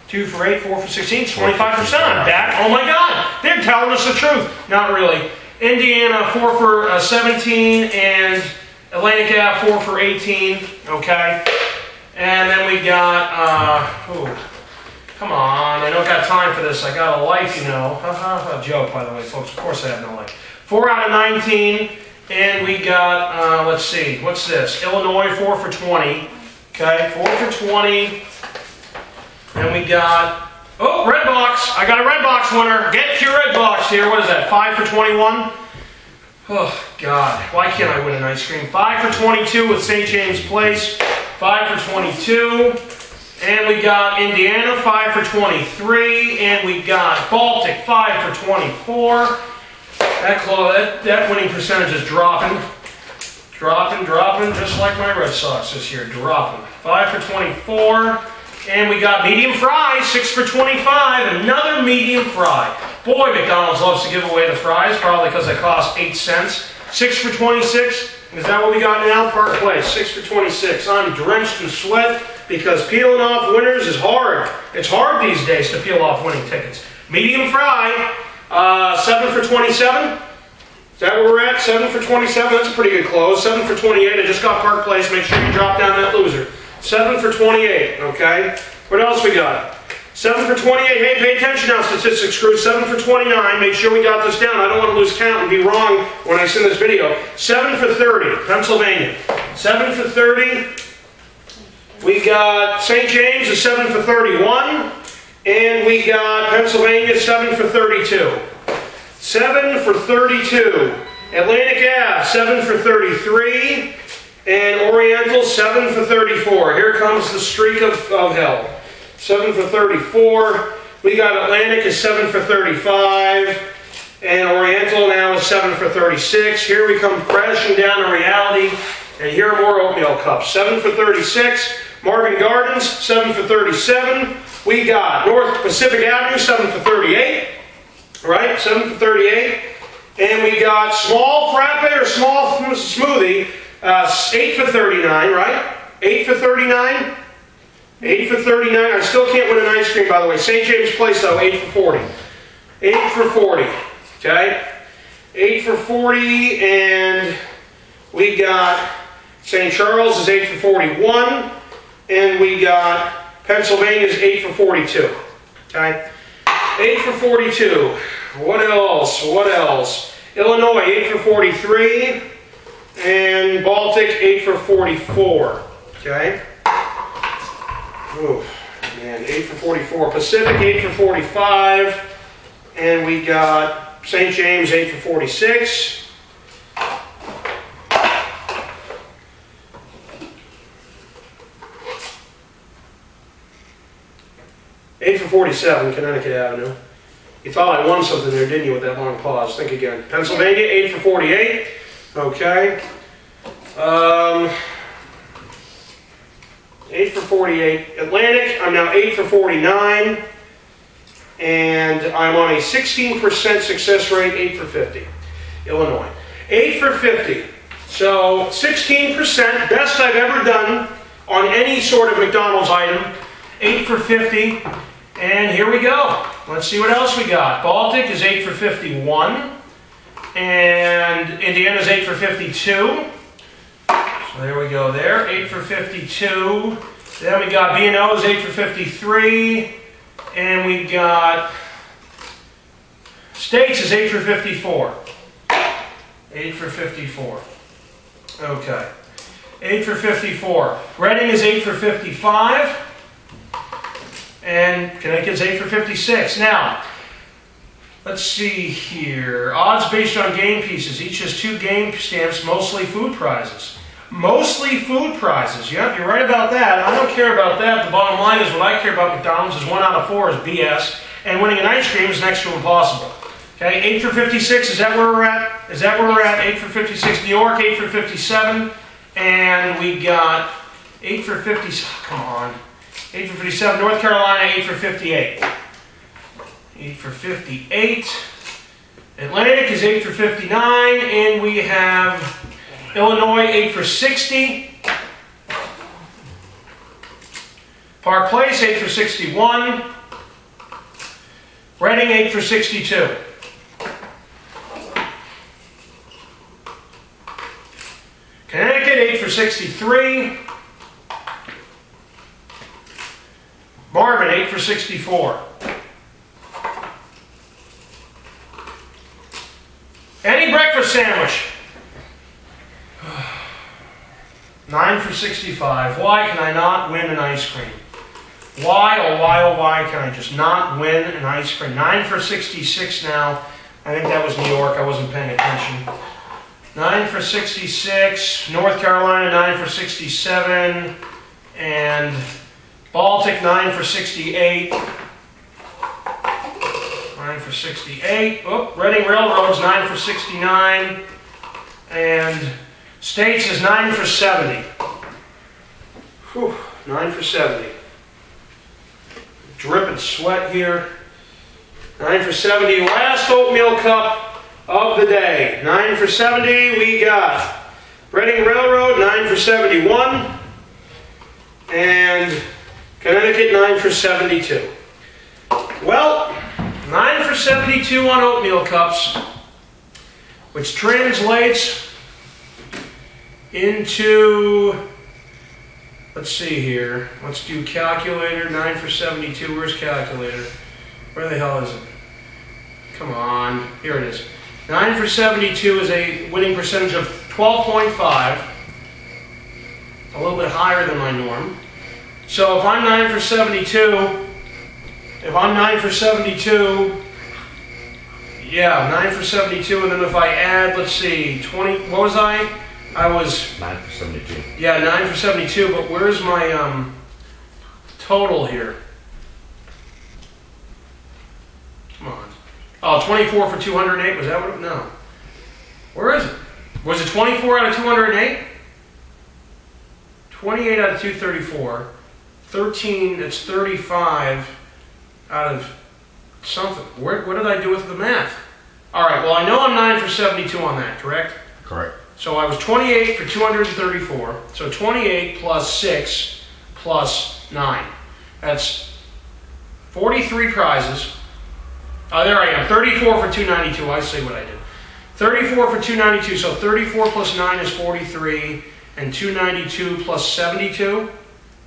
2 for 8, 4 for 16, 25%. I'm back. Oh my God, they're telling us the truth. Not really. Indiana, 4 for 17, and Atlantic Ave, 4 for 18. Okay. And then we got, come on, I don't got time for this. I got a life, you know. A joke, by the way, folks. Of course I have no life. 4 out of 19. And we got, let's see, what's this? Illinois, 4 for 20. Okay, 4 for 20. And we got, oh, red box. I got a red box winner. Get your red box here. What is that, 5 for 21? Oh, God. Why can't I win an ice cream? 5 for 22 with St. James Place. 5 for 22. And we got Indiana, 5 for 23. And we got Baltic, 5 for 24. That winning percentage is dropping. Dropping, just like my Red Sox this year. Dropping. 5 for 24. And we got medium fry, 6 for 25. Another medium fry. Boy, McDonald's loves to give away the fries, probably because they cost 8 cents. 6 for 26. Is that what we got now? Park Place, 6 for 26. I'm drenched in sweat because peeling off winners is hard. It's hard these days to peel off winning tickets. Medium fry, 7 for 27. Is that where we're at? 7 for 27. That's a pretty good close. 7 for 28. I just got Park Place. Make sure you drop down that loser. 7 for 28. Okay. What else we got? 7 for 28. Hey, pay attention now, statistics crew. 7 for 29. Make sure we got this down. I don't want to lose count and be wrong when I send this video. 7 for 30. Pennsylvania. 7 for 30. We got St. James is 7 for 31. And we got Pennsylvania 7 for 32. 7 for 32. Atlantic Ave 7 for 33. And Oriental 7 for 34. Here comes the streak of hell. 7 for 34. We got Atlantic is 7 for 35. And Oriental now is 7 for 36. Here we come crashing down to reality. And here are more oatmeal cups. 7 for 36. Marvin Gardens, 7 for 37. We got North Pacific Avenue, 7 for 38. Right? 7 for 38. And we got small frappe or small smoothie, 8 for 39, right? 8 for 39. 8 for 39. I still can't win an ice cream, by the way. St. James Place, though, 8 for 40. 8 for 40. Okay? 8 for 40, and we got St. Charles is 8 for 41, and we got Pennsylvania's 8 for 42. Okay? 8 for 42. What else? What else? Illinois, 8 for 43, and Baltic, 8 for 44. Okay? Oh, man, 8 for 44. Pacific, 8 for 45. And we got St. James, 8 for 46. Eight for 47, Connecticut Avenue. You thought I won something there, didn't you, with that long pause? Think again. Pennsylvania, 8 for 48. Okay. 8 for 48. Atlantic, I'm now 8 for 49. And I'm on a 16% success rate, 8 for 50. Illinois. 8 for 50. So 16%, best I've ever done on any sort of McDonald's item. 8 for 50. And here we go. Let's see what else we got. Baltic is 8 for 51. And Indiana's 8 for 52. So there we go there. 8 for 52. Then we got B&O's 8 for 53. And we got States is 8 for 54. 8 for 54. Okay. 8 for 54. Reading is 8 for 55. And Connecticut's 8 for 56. Now, let's see here. Odds based on game pieces. Each has 2 game stamps, mostly food prizes. Mostly food prizes. Yep, you're right about that. I don't care about that. The bottom line is what I care about McDonald's is 1 out of 4 is BS. And winning an ice cream is next to impossible. Okay, 8 for 56, is that where we're at? Is that where we're at? 8 for 56. New York, 8 for 57. And we got 8 for 50. Come on. 8 for 57. North Carolina, 8 for 58. 8 for 58. Atlantic is 8 for 59. And we have Illinois, 8 for 60. Park Place, 8 for 61. Reading, 8 for 62. Connecticut, 8 for 63. Marvin, 8 for 64. Any breakfast sandwich? 9 for 65. Why can I not win an ice cream? Why, oh why can I just not win an ice cream? 9 for 66 now. I think that was New York. I wasn't paying attention. 9 for 66. North Carolina, 9 for 67. And Baltic, 9 for 68. 9 for 68. Oh, Reading Railroad's 9 for 69. And States is 9 for 70. Whew, 9 for 70. Dripping sweat here. 9 for 70. Last oatmeal cup of the day. 9 for 70. We got Reading Railroad, 9 for 71. And Connecticut, 9 for 72. Well, 9 for 72 on oatmeal cups, which translates into, let's see here, let's do calculator, 9 for 72, where's calculator? Where the hell is it? Come on, here it is. 9 for 72 is a winning percentage of 12.5, a little bit higher than my norm. So if I'm 9 for 72, yeah, 9 for 72, and then if I add, let's see, 20, what was I? I was 9 for 72. Yeah, 9 for 72, but where's my total here? Come on. Oh, 24 for 208, was that what it, no. Where is it? Was it 24 out of 208? 28 out of 234. 13, it's 35 out of something. What did I do with the math? All right, well, I know I'm 9 for 72 on that, correct? Correct. So I was 28 for 234. So 28 plus 6 plus 9. That's 43 prizes. Oh, there I am. 34 for 292. I see what I did. 34 for 292. So 34 plus 9 is 43. And 292 plus 72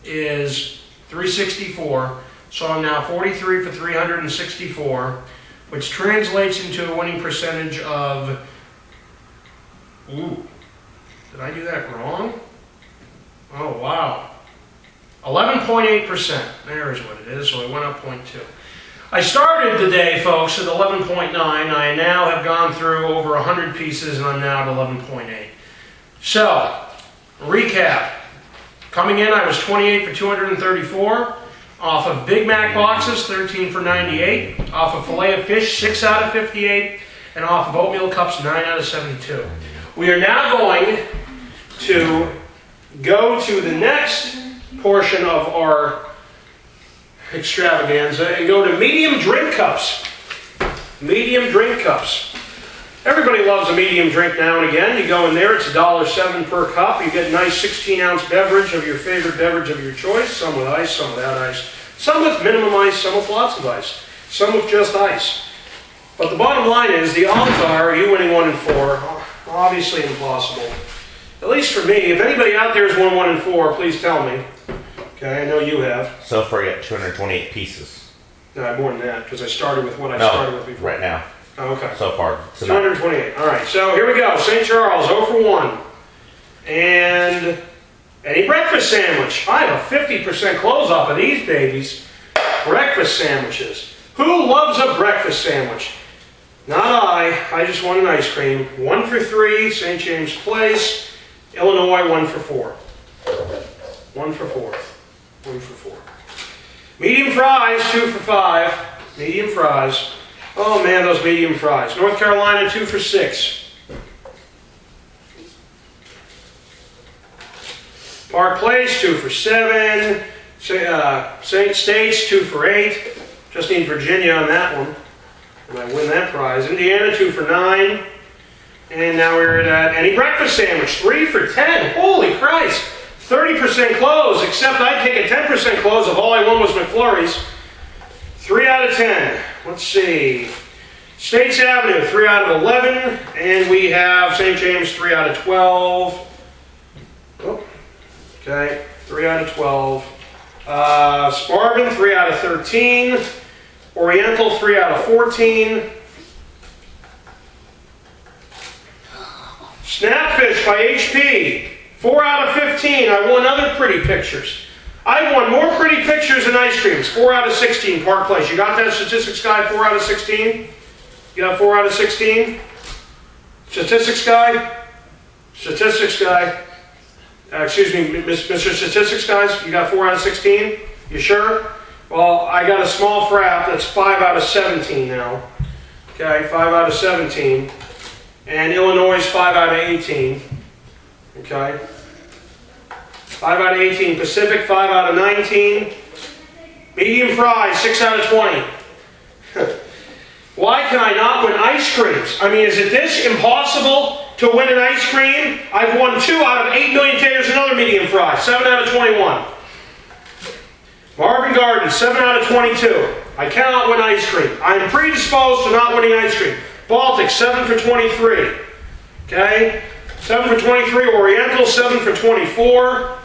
is 364. So I'm now 43 for 364, which translates into a winning percentage of, ooh, did I do that wrong? Oh, wow. 11.8%. There is what it is, so it went up 0.2. I started the day, folks, at 11.9. I now have gone through over 100 pieces, and I'm now at 11.8. So, recap. Coming in, I was 28 for 234. Off of Big Mac boxes, 13 for 98. Off of filet of fish, 6 out of 58. And off of oatmeal cups, 9 out of 72. We are now going to go to the next portion of our extravaganza and go to medium drink cups. Medium drink cups. Everybody loves a medium drink now and again. You go in there, it's $1.07 per cup. You get a nice 16-ounce beverage of your favorite beverage of your choice. Some with ice, some without ice. Some with minimum ice, some with lots of ice. Some with just ice. But the bottom line is, the odds are you winning 1 and 4. Obviously impossible. At least for me. If anybody out there has won 1 and 4, please tell me. Okay, I know you have. So far, you got 228 pieces. No, more than that, because I started with what I started with before. Right now. Oh, okay. So far. 228. All right, so here we go. St. Charles, 0 for 1. And any breakfast sandwich. I have a 50% close off of these babies. Breakfast sandwiches. Who loves a breakfast sandwich? Not I. I just want an ice cream. 1 for 3, St. James Place. Illinois, 1 for 4. 1 for 4. 1 for 4. Medium fries, 2 for 5. Medium fries. Oh man, those medium fries. North Carolina, 2 for 6. Park Place, 2 for 7. St. States, 2 for 8. Just need Virginia on that one. And I win that prize. Indiana, 2 for 9. And now we're at any breakfast sandwich, 3 for 10. Holy Christ! 30% close, except I'd take a 10% close if all I won was McFlurry's. 3 out of 10. Let's see. States Avenue, 3 out of 11. And we have St. James, 3 out of 12. Oh, okay, 3 out of 12. Sparvan, 3 out of 13. Oriental, 3 out of 14. Snapfish by HP, 4 out of 15. I won other pretty pictures. I won more pretty pictures than ice creams. 4 out of 16, Park Place. You got that, statistics guy, 4 out of 16? You got 4 out of 16? Statistics guy? Statistics guy? Excuse me, Mr. Statistics guys, you got 4 out of 16? You sure? Well, I got a small frap that's 5 out of 17 now. Okay, 5 out of 17. And Illinois is 5 out of 18. Okay. 5 out of 18. Pacific, 5 out of 19. Medium fries, 6 out of 20. Why can I not win ice creams? I mean, is it this impossible to win an ice cream? I've won 2 out of 8 million taters and other medium fries, 7 out of 21. Marvin Gardens, 7 out of 22. I cannot win ice cream. I am predisposed to not winning ice cream. Baltic, 7 for 23. Okay? 7 for 23. Oriental, 7 for 24.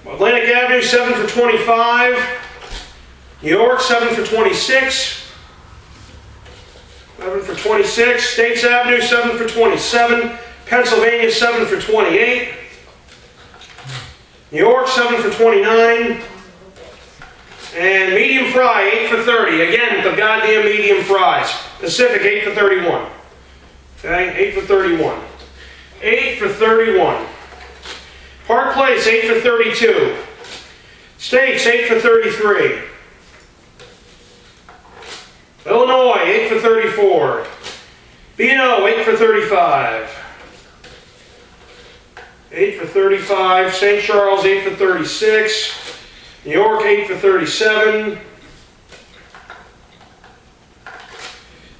Atlantic Avenue, 7 for 25. New York, 7 for 26. 7 for 26. States Avenue, 7 for 27. Pennsylvania, 7 for 28. New York, 7 for 29. And medium fry, 8 for 30. Again, the goddamn medium fries. Pacific, 8 for 31. Okay, 8 for 31. 8 for 31. Park Place, 8 for 32. States, 8 for 33. Illinois, 8 for 34. B&O, 8 for 35. 8 for 35. St. Charles, 8 for 36. New York, 8 for 37.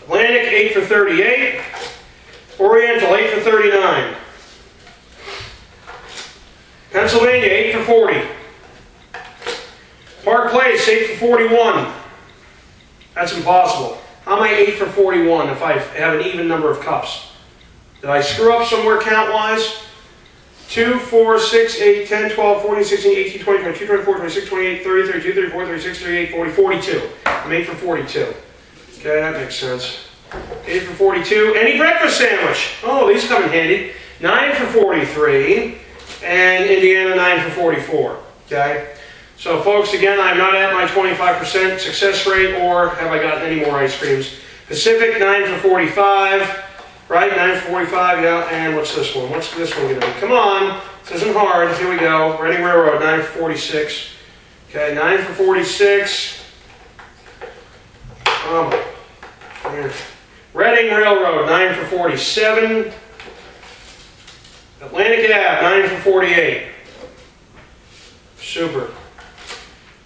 Atlantic, 8 for 38. Oriental, 8 for 39. Pennsylvania, 8 for 40. Park Place, 8 for 41. That's impossible. How am I 8 for 41 if I have an even number of cups? Did I screw up somewhere count-wise? 2, 4, 6, 8, 10, 12, 14, 16, 18, 20, 22, 24, 26, 28, 30, 32, 34, 36, 38, 40, 42. I'm 8 for 42. Okay, that makes sense. 8 for 42. Any breakfast sandwich? Oh, these come in handy. 9 for 43. and Indiana 9 for 44. Okay? So folks, again, I'm not at my 25% success rate, or have I gotten any more ice creams? Pacific 9 for 45, right? 9 for 45, yeah. And what's this one? What's this one going to be? Come on, this isn't hard. Here we go. Reading Railroad 9 for 46. Okay, 9 for 46. Reading Railroad 9 for 47. Atlantic Ave 9 for 48. Super.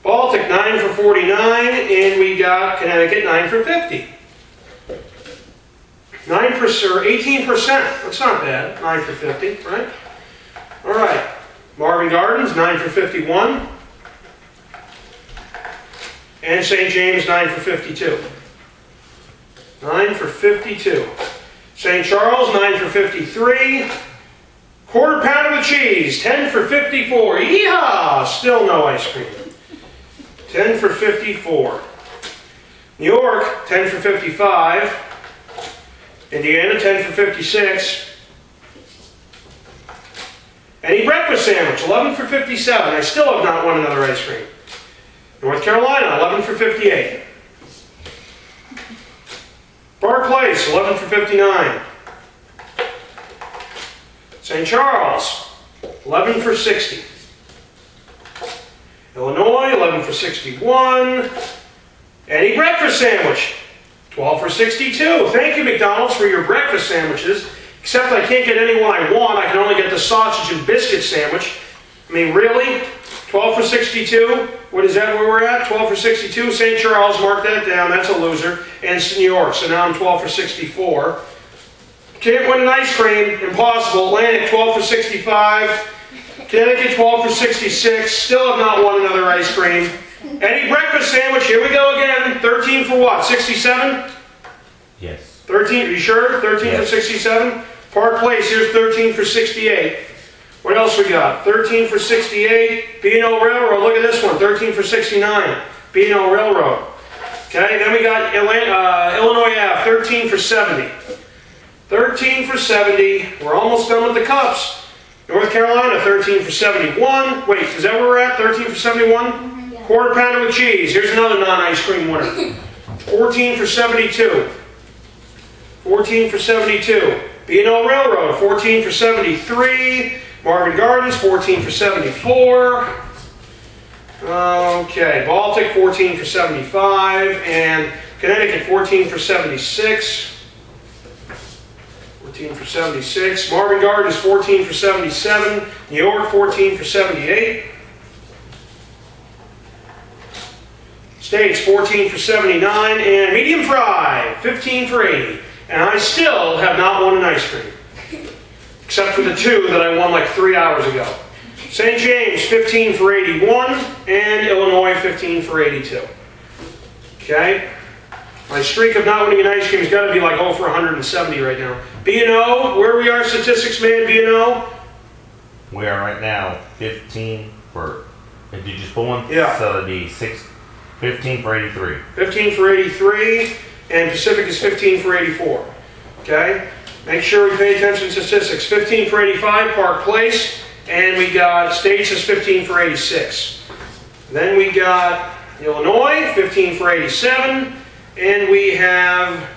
Baltic 9 for 49, and we got Connecticut 9 for 50. 18%. That's not bad. 9 for 50, right? All right. Marvin Gardens 9 for 51, and St. James 9 for 52. 9 for 52. St. Charles 9 for 53. Quarter pounder with cheese 10 for 54. Yeehaw! Still no ice cream. 10 for 54. New York, 10 for 55. Indiana, 10 for 56. Any breakfast sandwich, 11 for 57. I still have not won another ice cream. North Carolina, 11 for 58. Park Place, 11 for 59. St. Charles, 11 for 60. Illinois, 11 for 61. Any breakfast sandwich, 12 for 62. Thank you, McDonald's, for your breakfast sandwiches. Except I can't get any one I want. I can only get the sausage and biscuit sandwich. I mean, really? 12 for 62? What is that where we're at? 12 for 62. St. Charles, mark that down. That's a loser. And it's New York, so now I'm 12 for 64. Can't win an ice cream. Impossible. Atlantic, 12 for 65. Connecticut, 12 for 66. Still have not won another ice cream. Any breakfast sandwich. Here we go again. 13 for what? 67? Yes. 13, are you sure? 13 Yes. for 67? Park Place, here's 13 for 68. What else we got? 13 for 68. B&O Railroad, look at this one. 13 for 69. B&O Railroad. Okay, then we got Illinois Ave, 13 for 70. 13 for 70. We're almost done with the cups. North Carolina, 13 for 71. Wait, is that where we're at? 13 for 71? Yeah. Quarter pounder with cheese. Here's another non-ice cream winner. 14 for 72. 14 for 72. B&O Railroad, 14 for 73. Marvin Gardens, 14 for 74. Okay, Baltic, 14 for 75. And Connecticut, 14 for 76. 14 for 76. Marvin Gardens, 14 for 77. New York, 14 for 78. States, 14 for 79. And medium fry, 15 for 80. And I still have not won an ice cream. Except for the two that I won like 3 hours ago. St. James, 15 for 81. And Illinois, 15 for 82. Okay? My streak of not winning an ice cream has got to be like 0 for 170 right now. B&O, where we are, statistics man, B&O? We are right now 15 for. Did you just pull one? Yeah. So it'd be 15 for 83. 15 for 83. And Pacific is 15 for 84. Okay? Make sure we pay attention to statistics. 15 for 85, Park Place. And we got States is 15 for 86. Then we got Illinois, 15 for 87. And we have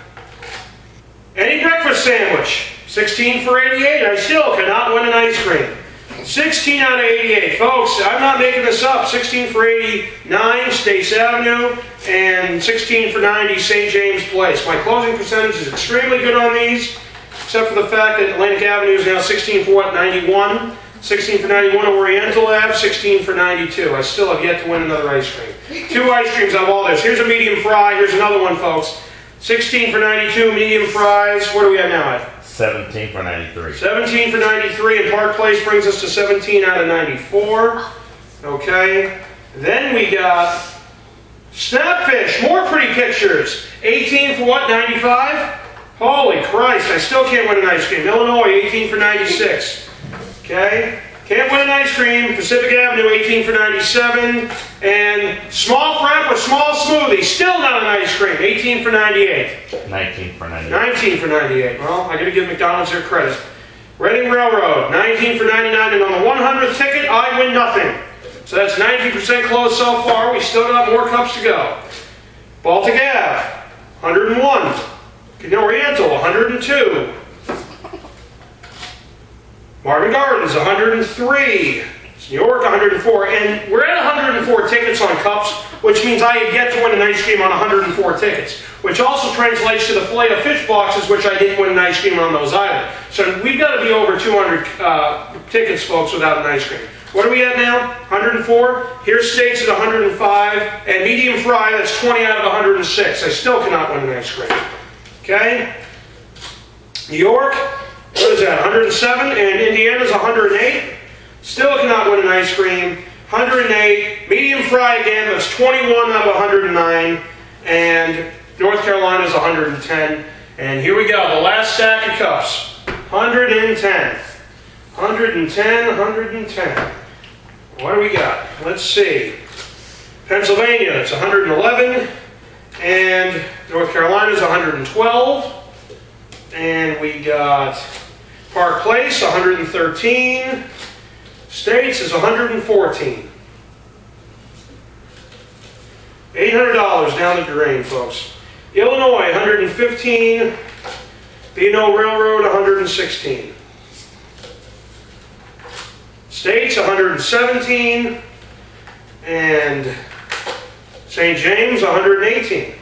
any breakfast sandwich, 16 for 88. I still cannot win an ice cream. 16 out of 88. Folks, I'm not making this up. 16 for 89, States Avenue, and 16 for 90, St. James Place. My closing percentage is extremely good on these, except for the fact that Atlantic Avenue is now 16 for what, 91? 16 for 91, Oriental Ave, 16 for 92. I still have yet to win another ice cream. 2 ice creams of all this. Here's a medium fry. Here's another one, folks. 16 for 92, medium fries. What are we at now at? 17 for 93. 17 for 93, and Park Place brings us to 17 out of 94. Okay. Then we got Snapfish, more pretty pictures. 18 for what, 95? Holy Christ, I still can't win an ice cream. Illinois, 18 for 96. Okay. Can't win an ice cream. Pacific Avenue, 18 for 97. And small frap with small smoothie, still not an ice cream. 18 for 98. 19 for 98. 19 for 98. Well, I got to give McDonald's their credit. Reading Railroad, 19 for 99, and on the 100th ticket, I win nothing. So that's 90% close so far. We still got more cups to go. Baltic Ave, 101. Canal Oriental, 102. Marvin Gardens, 103. New York, 104. And we're at 104 tickets on cups, which means I get to win an ice cream on 104 tickets, which also translates to the Filet-O-Fish boxes, which I didn't win an ice cream on those either. So we've got to be over 200 tickets, folks, without an ice cream. What are we at now? 104? Here's steaks at 105, and medium fry, that's 20 out of 106. I still cannot win an ice cream. Okay? New York, what is that, 107? And Indiana's 108. Still cannot win an ice cream. 108. Medium fry again, that's 21 out of 109. And North Carolina's 110. And here we go, the last stack of cups. 110. 110, 110. What do we got? Let's see. Pennsylvania, it's 111. And North Carolina's 112. And we got Park Place, 113. States is 114. $800 down the drain, folks. Illinois, 115. B&O Railroad, 116. States, 117. And St. James, 118.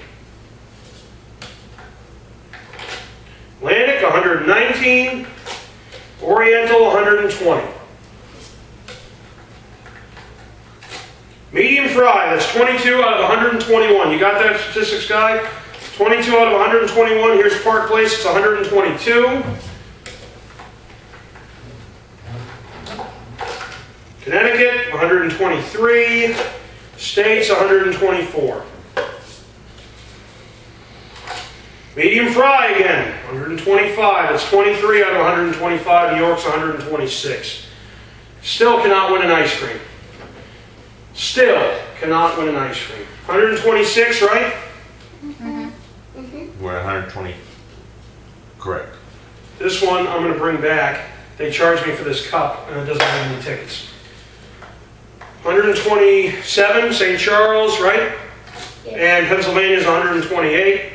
Atlantic, 119. Oriental, 120. Medium fry, that's 22 out of 121. You got that statistics guy? 22 out of 121. Here's Park Place, it's 122. Connecticut, 123. States, 124. Medium fry again, 125. That's 23 out of 125. New York's 126. Still cannot win an ice cream. Still cannot win an ice cream. 126, right? We're at 120. Correct. This one I'm going to bring back. They charged me for this cup, and it doesn't have any tickets. 127, St. Charles, right? Yes. And Pennsylvania's 128.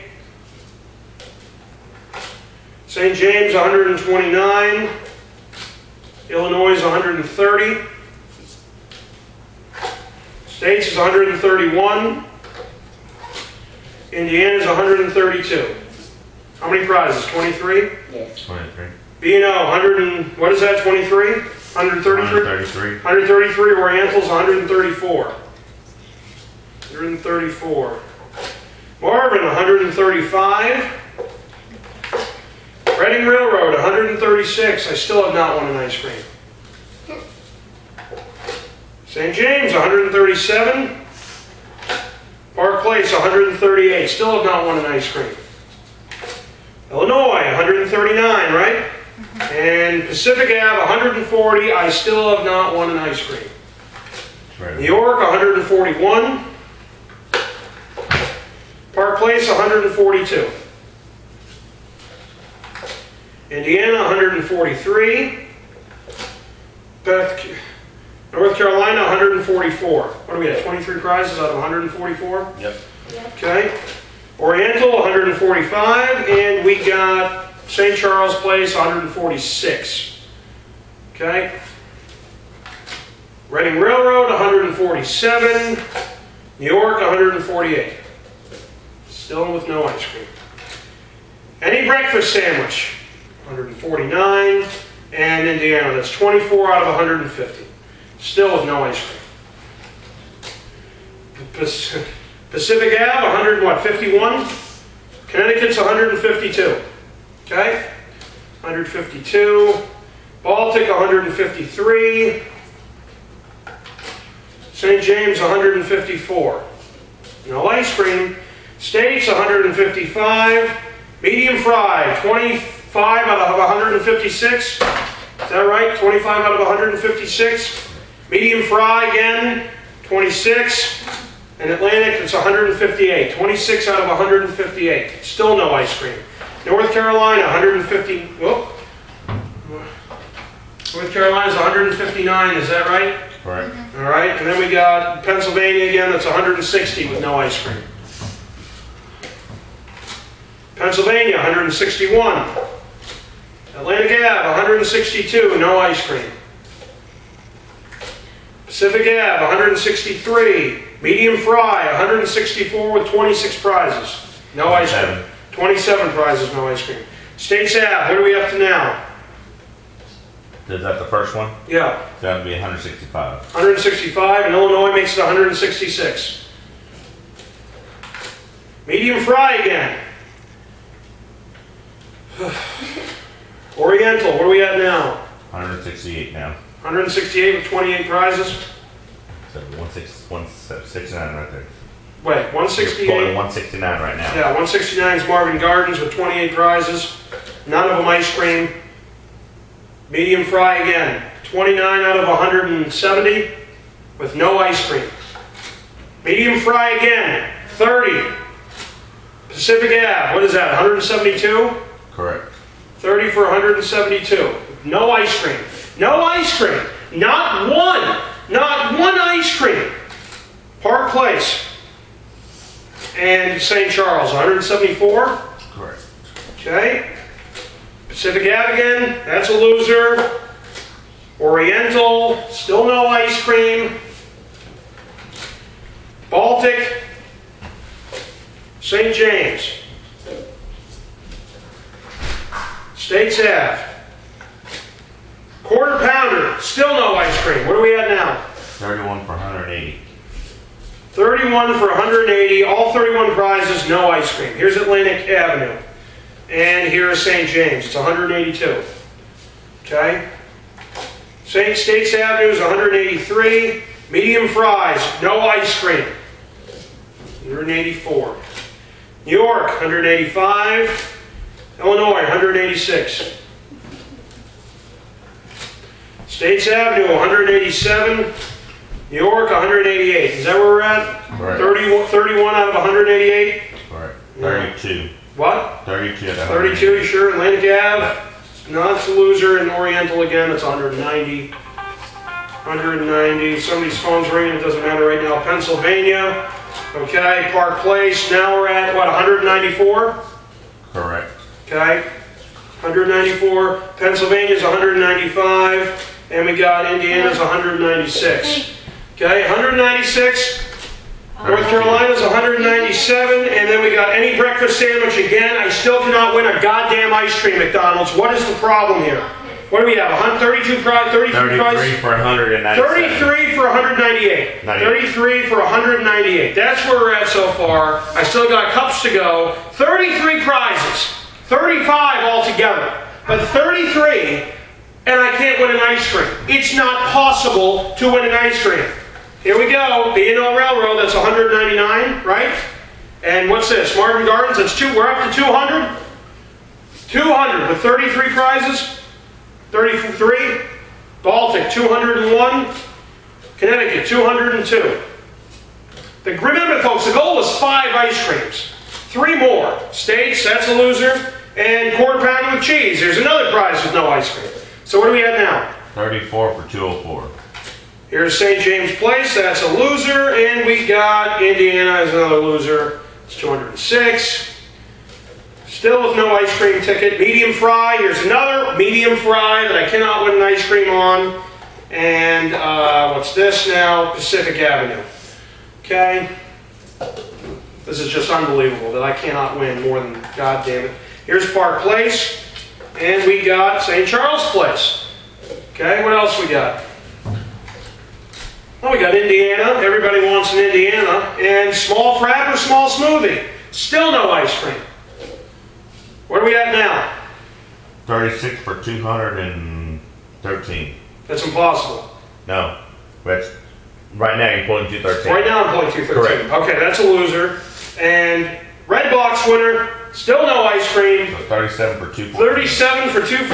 St. James, 129. Illinois is 130. States is 131. Indiana's 132. How many prizes? 23? Yes. 23. B&O, 100 and, what is that, 23? 133? 133. 133. Oriental's 134. 134. Marvin, 135. Reading Railroad, 136. I still have not won an ice cream. St. James, 137. Park Place, 138. Still have not won an ice cream. Illinois, 139, right? And Pacific Ave, 140. I still have not won an ice cream. Right. New York, 141. Park Place, 142. Indiana, 143. North Carolina, 144. What do we have? 23 prizes out of 144? Yep. Okay. Oriental, 145. And we got St. Charles Place, 146. Okay. Reading Railroad, 147. New York, 148. Still with no ice cream. Any breakfast sandwich, 149. And Indiana, that's 24 out of 150. Still with no ice cream. Pacific Ave, 151. Connecticut's 152. Okay? 152. Baltic, 153. St. James, 154. No ice cream. States, 155. Medium fry, 25 out of 156. Is that right? 25 out of 156. Medium fry again, 26. And Atlantic, it's 158. 26 out of 158. Still no ice cream. North Carolina, 150. Whoop. North Carolina's 159, is that right? Correct. All right, and then we got Pennsylvania again, that's 160 with no ice cream. Pennsylvania, 161. Atlantic Ave, 162, no ice cream. Pacific Ave, 163. Medium fry, 164 with 26 prizes. No ice cream. 27 prizes, no ice cream. States Ave, what are we up to now? Is that the first one? Yeah, That would be 165. 165, and Illinois makes it 166. Medium fry again. Oriental, what are we at now? 168 now. 168 with 28 prizes. So 169 right there. Wait, You're 168. quoting 169 right now. Yeah, 169 is Marvin Gardens with 28 prizes. None of them ice cream. Medium fry again. 29 out of 170 with no ice cream. Medium fry again. 30. Pacific Ave, what is that, 172? Correct. 30 for 172. No ice cream. No ice cream. Not one. Not one ice cream. Park Place. And St. Charles, 174. Correct. Okay. Pacific Ave again, that's a loser. Oriental, still no ice cream. Baltic. St. James. States Ave. Quarter pounder, still no ice cream. What are we at now? 31 for 180. 31 for 180, all 31 prizes, no ice cream. Here's Atlantic Avenue. And here's St. James, it's 182. Okay? St. States Avenue is 183. Medium fries, no ice cream. 184. New York, 185. Illinois, 186. States Avenue, 187. New York, 188. Is that where we're at? Correct. 31 out of 188? Correct. Yeah. 32. What? 32 out of 32, you sure? Atlantic Ave? No, it's a loser. And Oriental again, it's 190. 190. Somebody's phone's ringing, it doesn't matter right now. Pennsylvania. Okay, Park Place. Now we're at, what, 194? Correct. Okay, 194. Pennsylvania's 195. And we got Indiana's 196. Okay, 196. North Carolina's 197. And then we got any breakfast sandwich again. I still cannot win a goddamn ice cream, McDonald's. What is the problem here? What do we have? 32 prize? 33 prize? 33 for 197. 33 for 198. 33 for 198. That's where we're at so far. I still got cups to go. 33 prizes. 35 altogether. But 33, and I can't win an ice cream. It's not possible to win an ice cream. Here we go. B&O Railroad, that's 199, right? And what's this? Marvin Gardens, that's we're up to 200? 200 with 33 prizes. 33. Baltic, 201. Connecticut, 202. Remember, folks, the goal was 5 ice creams. 3 more. States, that's a loser. And quarter pounder with cheese. There's another prize with no ice cream. So what are we at now? 34 for 204. Here's St. James Place, that's a loser. And we got Indiana as another loser. It's 206. Still with no ice cream ticket. Medium fry, here's another medium fry that I cannot win an ice cream on. And what's this now? Pacific Avenue. Okay. This is just unbelievable that I cannot win more than, God damn it. Here's Park Place. And we got St. Charles Place. Okay, what else we got? Well, we got Indiana. Everybody wants an Indiana. And small frap or small smoothie. Still no ice cream. Where are we at now? 36 for 213. That's impossible. No. That's, right now you're pulling 213. Right now I'm pulling 213. Correct. Okay, that's a loser. And red box winner, still no ice cream. So 37 for 214. 37 for 214.